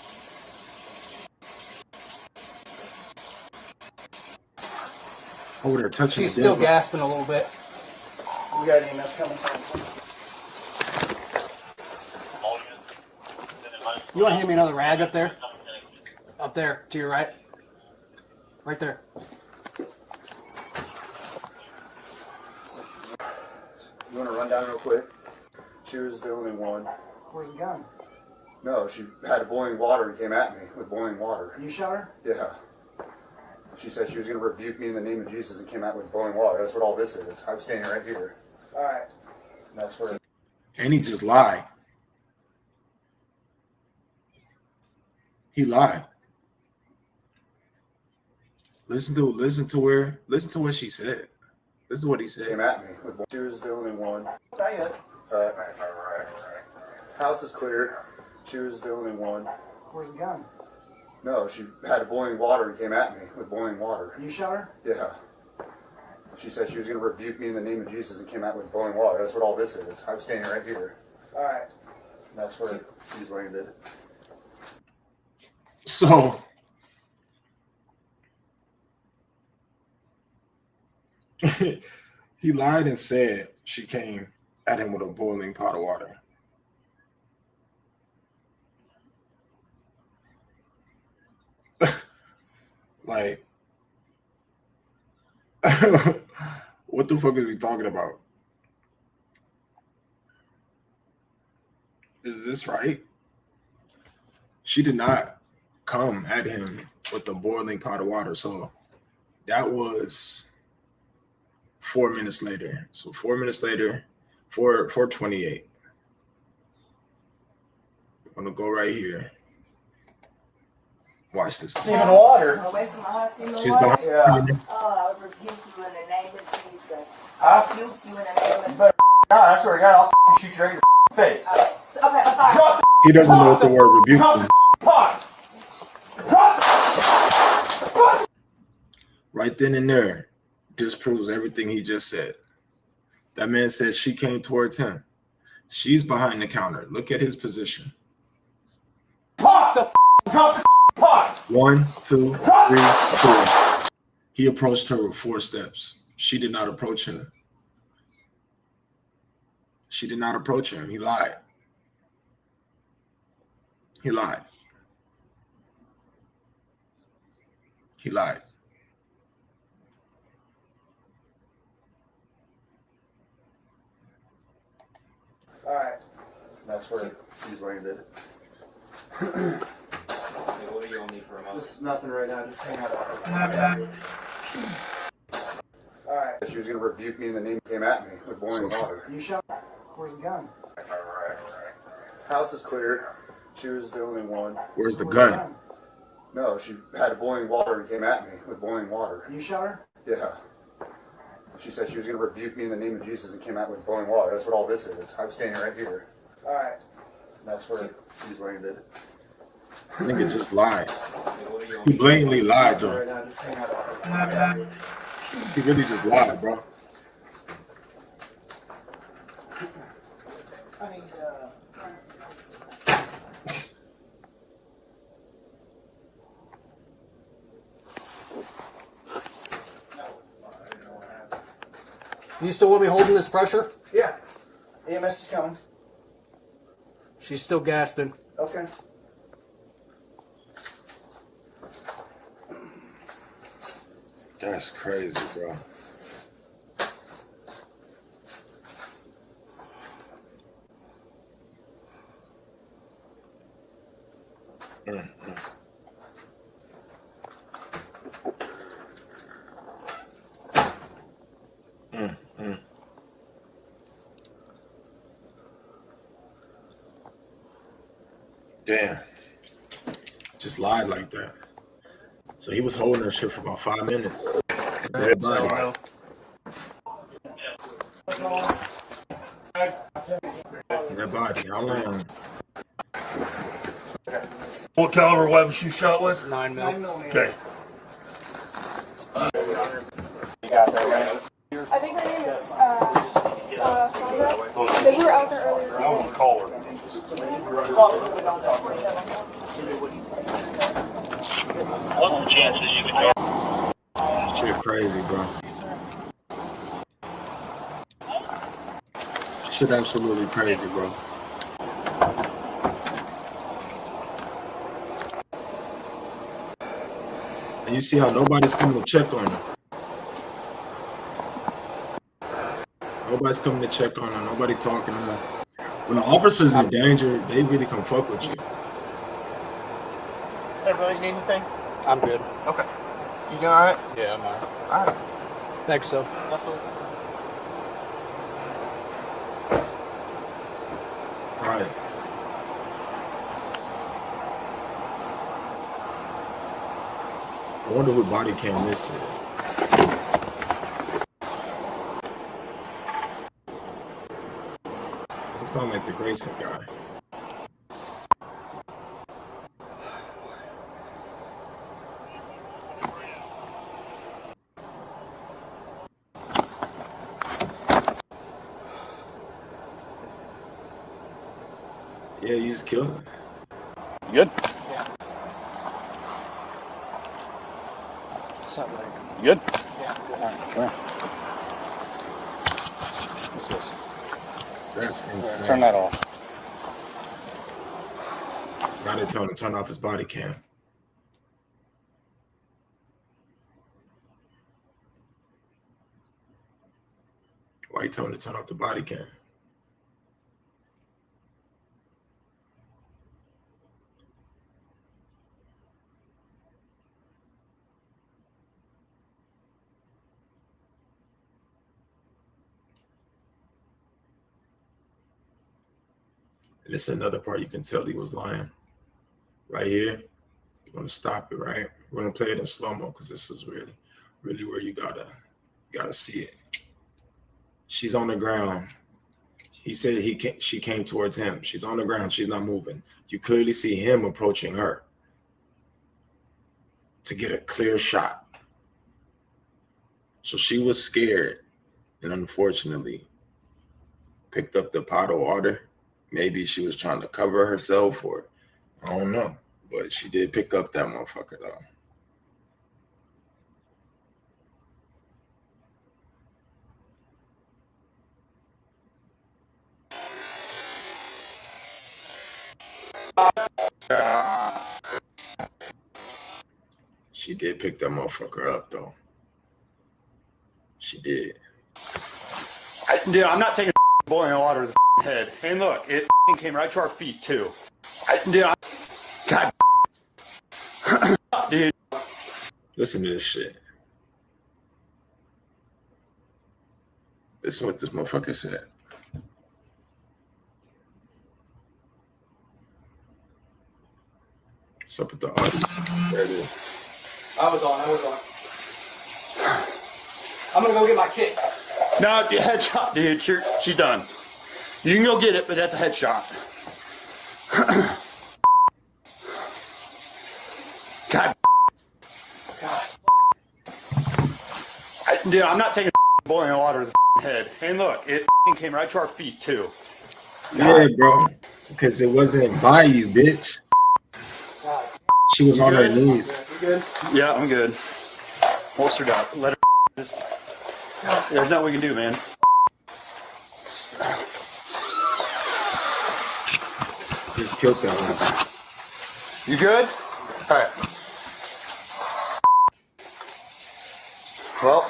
Over there touching. She's still gasping a little bit. We got EMS coming. You want to hand me another rag up there? Up there, to your right. Right there. You want to run down real quick? She was the only one. Where's the gun? No, she had boiling water and came at me with boiling water. You shot her? Yeah. She said she was going to rebuke me in the name of Jesus and came out with boiling water. That's what all this is. I was standing right here. All right. And that's where. And he just lied. He lied. Listen to what she said. This is what he said. Came at me. She was the only one. Not yet. Right. House is clear. She was the only one. Where's the gun? No, she had boiling water and came at me with boiling water. You shot her? Yeah. She said she was going to rebuke me in the name of Jesus and came at me with boiling water. That's what all this is. I was standing right here. All right. And that's where she's landed. So he lied and said she came at him with a boiling pot of water. Like, what the fuck is he talking about? Is this right? She did not come at him with a boiling pot of water. So that was 4 minutes later. So 4 minutes later, 4:28. I'm gonna go right here. Watch this. Even water. Away from us, in the She's water. behind. Yeah. Oh, I would rebuke you in the name of Jesus. I Rebuke you in the name of Jesus. God, I swear to God, I'll shoot you right in your face. Okay, I'm sorry. Drop the He doesn't know what the word rebuke means. pot. Right then and there, disproves everything he just said. That man said she came towards him. She's behind the counter. Look at his position. Pot the drop the pot. 1, 2, 3, 4. He approached her with 4 steps. She did not approach him. She did not approach him. He lied. He lied. He lied. All right. That's where she's landed. What do you need for a moment? Just nothing right now. Just hang out. All right. She was going to rebuke me in the name came at me with boiling water. You shot her. Where's the gun? House is clear. She was the only one. Where's the gun? No, she had boiling water and came at me with boiling water. You shot her? Yeah. She said she was going to rebuke me in the name of Jesus and came at me with boiling water. That's what all this is. I was standing right here. All right. And that's where she's landed. Nigga just lied. He blatantly lied, though. Right now, just hang out. He really just lied, bro. I need You still want me holding this pressure? Yeah. EMS is coming. She's still gasping. Okay. That's crazy, bro. Damn. Just lied like that. So he was holding her shit for about 5 minutes. Dead body. Dead body. How long? What caliber weapon you shot with? 9mm. Okay. I think her name is Sandra. We were out there earlier. I want to call her. What's the chances you can talk? Shit crazy, bro. Shit absolutely crazy, bro. And you see how nobody's coming to check on her. Nobody's coming to check on her. Nobody talking to her. When the officer's in danger, they really come fuck with you. Hey, bro, you need anything? I'm good. Okay. You doing all right? Yeah, I'm all right. All right. Thanks, so. Absolutely. Right. I wonder what body cam this is. It sounds like the Grayson guy. Yeah, you just killed him. You good? Yeah. What's up, buddy? You good? Yeah, good. All right, come here. What's this? That's insane. Turn that off. Now they told him to turn off his body cam. Why you told him to turn off the body cam? And this is another part you can tell he was lying. Right here, you want to stop it, right? We're gonna play it in slow-mo because this is really, really where you gotta see it. She's on the ground. He said she came towards him. She's on the ground. She's not moving. You clearly see him approaching her to get a clear shot. So she was scared and unfortunately picked up the pot of water. Maybe she was trying to cover herself or I don't know. But she did pick up that motherfucker though. She did pick that motherfucker up though. She did. Dude, I'm not taking boiling water to the head. And look, it came right to our feet too. God. Dude. Listen to this shit. This is what this motherfucker said. What's up with the audio? There it is. I was on. I'm gonna go get my kit. No, headshot, dude. She's done. You can go get it, but that's a headshot. God. Dude, I'm not taking boiling water to the head. And look, it came right to our feet too. Yeah, bro. Because it wasn't by you, bitch. She was on her knees. You good? Yeah, I'm good. Holstered up. Let her just... There's nothing we can do, man. Just killed that one. You good? All right. Well,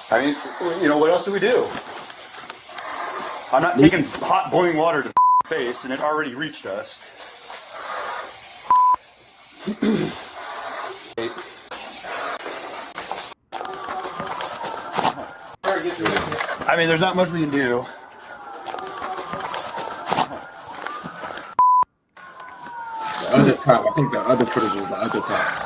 I mean, you know, what else do we do? I'm not taking hot boiling water to the face, and it already reached us. I mean, there's not much we can do. The other cop, I think the other footage was the other cop.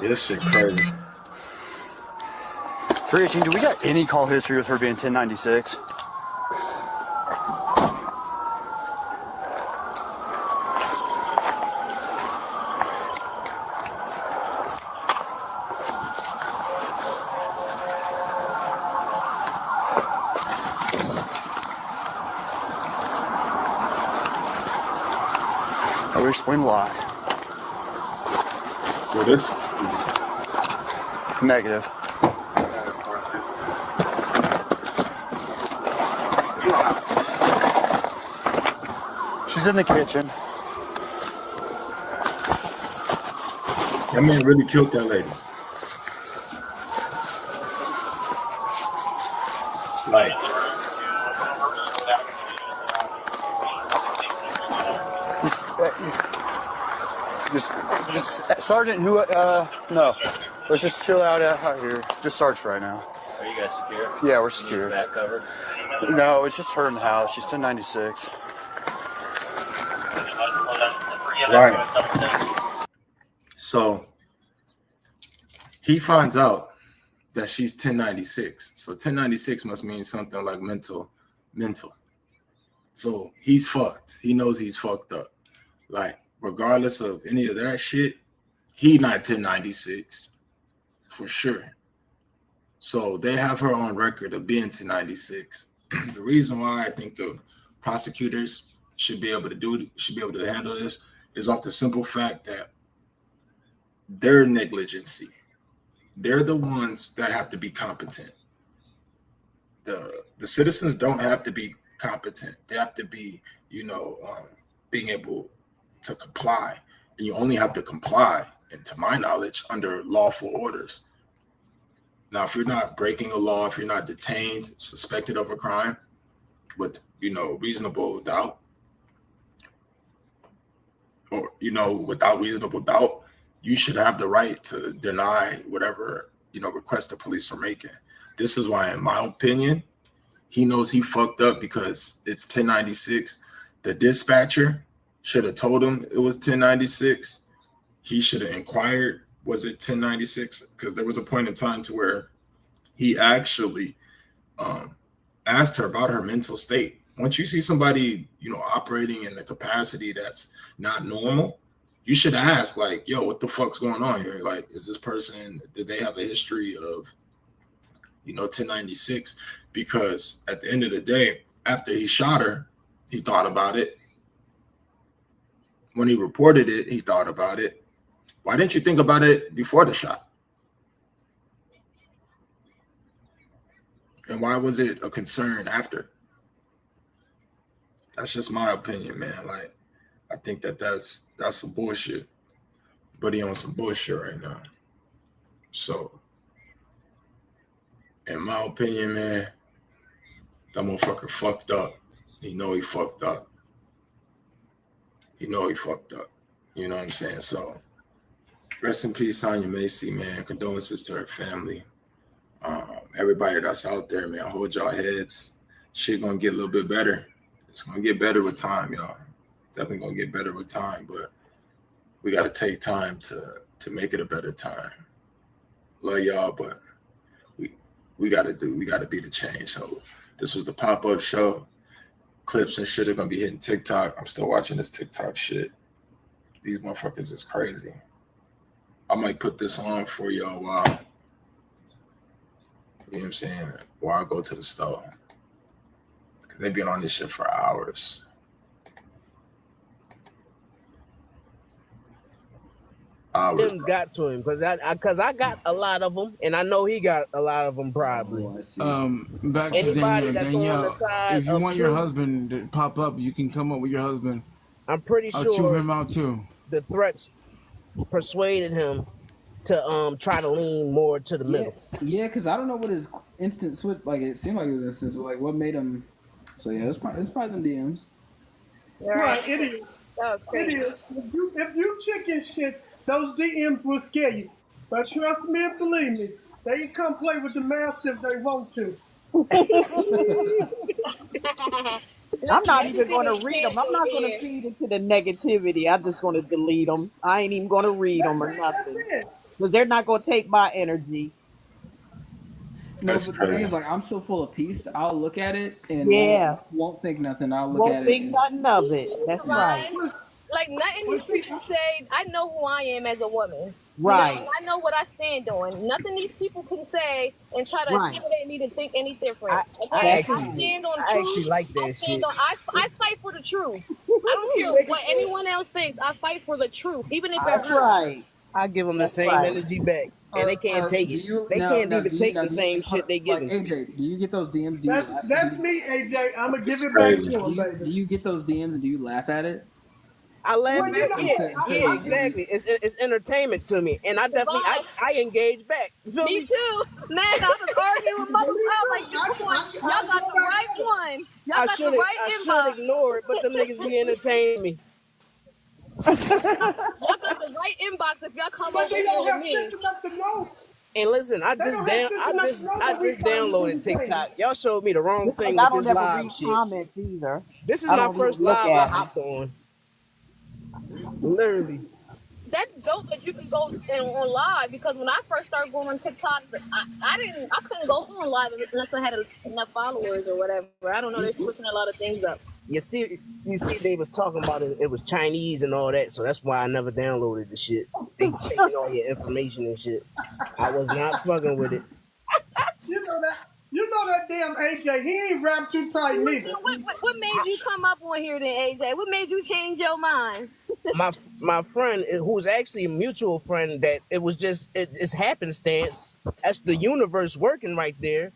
This shit crazy. 318, do we got any call history with her being 1096? I will explain why. Well, this negative. She's in the kitchen. That man really killed that lady. Like, Just Sergeant, who? No. Let's just chill out here. Just search right now. Are you guys secure? Yeah, we're secure. Back covered? No, it's just her in the house. She's 1096. Right. So he finds out that she's 1096. So 1096 must mean something like mental. So he's fucked. He knows he's fucked up. Like, regardless of any of that shit, he not 1096 for sure. So they have her on record of being 1096. The reason why I think the prosecutors should be able to handle this is off the simple fact that their negligency. They're the ones that have to be competent. The citizens don't have to be competent. They have to be, being able to comply. And you only have to comply, and to my knowledge, under lawful orders. Now, if you're not breaking a law, if you're not detained, suspected of a crime with, reasonable doubt, or, without reasonable doubt, you should have the right to deny whatever, request the police are making. This is why, in my opinion, he knows he fucked up because it's 1096. The dispatcher should have told him it was 1096. He should have inquired, was it 1096? Because there was a point in time to where he actually asked her about her mental state. Once you see somebody, operating in the capacity that's not normal, you should ask, like, yo, what the fuck's going on here? Like, is this person, did they have a history of, 1096? Because at the end of the day, after he shot her, he thought about it. When he reported it, he thought about it. Why didn't you think about it before the shot? And why was it a concern after? That's just my opinion, man. Like, I think that's some bullshit. But he on some bullshit right now. So, in my opinion, man, that motherfucker fucked up. He know he fucked up. You know he fucked up. You know what I'm saying? So, rest in peace, Sonya Massey, man. Condolences to her family. Everybody that's out there, man, hold y'all heads. Shit gonna get a little bit better. It's gonna get better with time, y'all. Definitely gonna get better with time, but we gotta take time to make it a better time. Love y'all, but we gotta be the change. So this was the pop-up show. Clips and shit are gonna be hitting TikTok. I'm still watching this TikTok shit. These motherfuckers is crazy. I might put this on for y'all while, you know what I'm saying, while I go to the store. Cause they been on this shit for hours. Tim's got to him because I got a lot of them, and I know he got a lot of them probably. Back to Danielle. If you want your husband to pop up, you can come up with your husband. I'm pretty sure I'll chew him out too. The threats persuaded him to try to lean more to the middle. Yeah, because I don't know what his instant switch, like, it seemed like it was instant, like what made him. So yeah, it's probably them DMs. Right, it is. It is. If you chicken shit, those DMs will scare you. But trust me and believe me, they can come play with the master if they want to. I'm not even going to read them. I'm not going to feed into the negativity. I'm just going to delete them. I ain't even going to read them or nothing. Because they're not going to take my energy. No, but the thing is, like, I'm so full of peace. I'll look at it and won't think nothing. I'll look at it. Won't think nothing of it. That's right. Like, nothing these people say, I know who I am as a woman. Right. I know what I stand on. Nothing these people can say and try to intimidate me to think any different. I stand on truth. I actually like that shit. I fight for the truth. I don't care what anyone else thinks. I fight for the truth, even if that's right. I give them the same energy back, and they can't take it. They can't even take the same shit they give. Like, AJ, do you get those DMs? That's me, AJ. I'm gonna give it back to him, baby. Do you get those DMs and do you laugh at it? I laugh at it. Yeah, exactly. It's entertainment to me, and I definitely I engage back. Me too, man. I was arguing with mother. I was like, y'all got the right one. Y'all got the right inbox. I should ignore it, but them niggas be entertaining me. Look up the right inbox if y'all come But over they here don't with have sense me. enough to know. And listen, I They just don't have sense enough to know that we find downloaded these things. TikTok. Y'all showed me the wrong It's like thing I with don't this ever live read shit. comments either. This is I my don't first even look live I at them. hopped on. Literally. That's dope that you can go on live, because when I first started going on TikTok, I couldn't go on live unless I had enough followers or whatever. I don't know, they're switching a lot of things up. You see, they was talking about it. It was Chinese and all that, so that's why I never downloaded the shit. They taking all your information and shit. I was not fucking with it. You know that damn AJ. He ain't wrapped too tight neither. What made you come up on here then, AJ? What made you change your mind? my friend, who's actually a mutual friend, that it was just it's happenstance. That's the universe working right there.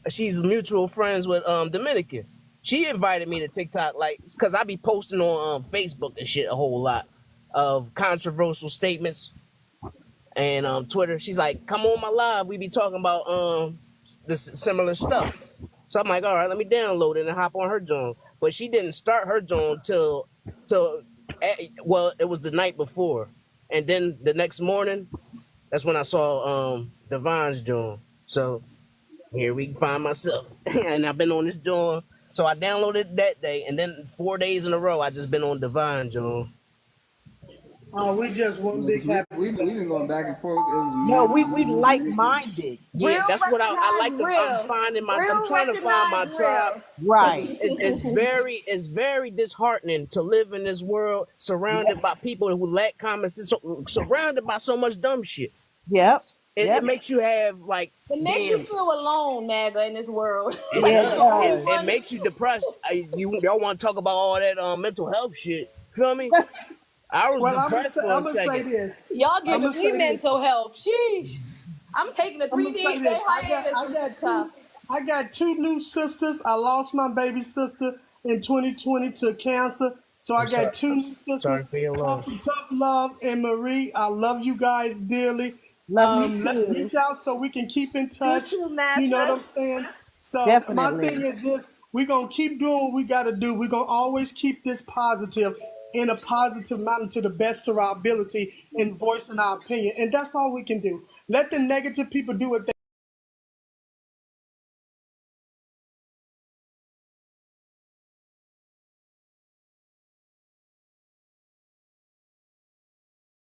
She's mutual friends with Dominican. She invited me to TikTok, like, because I be posting on Facebook and shit a whole lot of controversial statements, and Twitter. She's like, "Come on my live. We be talking about this similar stuff." So I'm like, "All right, let me download it and hop on her joint." But she didn't start her joint till well, it was the night before, and then the next morning, that's when I saw Divine's joint. So here we find myself, and I've been on this joint. So I downloaded that day, and then 4 days in a row, I just been on Divine joint. Oh, we just one big happy. We've been going back and forth. It was No, me. we like-minded. Yeah, Real that's what I like. real. I'm trying to find my tribe. Right. It's very disheartening to live in this world surrounded by people who lack common sense, surrounded by so much dumb shit. Yep. It makes you have like. It makes you feel alone, MAGA, in this world. It makes you depressed. Y'all want to talk about all that mental health shit? Feel me? I was depressed for a second. Y'all giving me mental health. Sheesh. I'm taking a 3 day hiatus. I got two new sisters. I lost my baby sister in 2020 to cancer. So I got two new sisters. Sorry for your loss. Tough love and Marie. I love you guys dearly. Love me Let's too. reach out so we can keep in touch. You too, You know what I'm saying? So Definitely. my thing is this: we're gonna keep doing what we gotta do. We're gonna always keep this positive in a positive manner to the best of our ability in voicing our opinion. And that's all we can do. Let the negative people do what they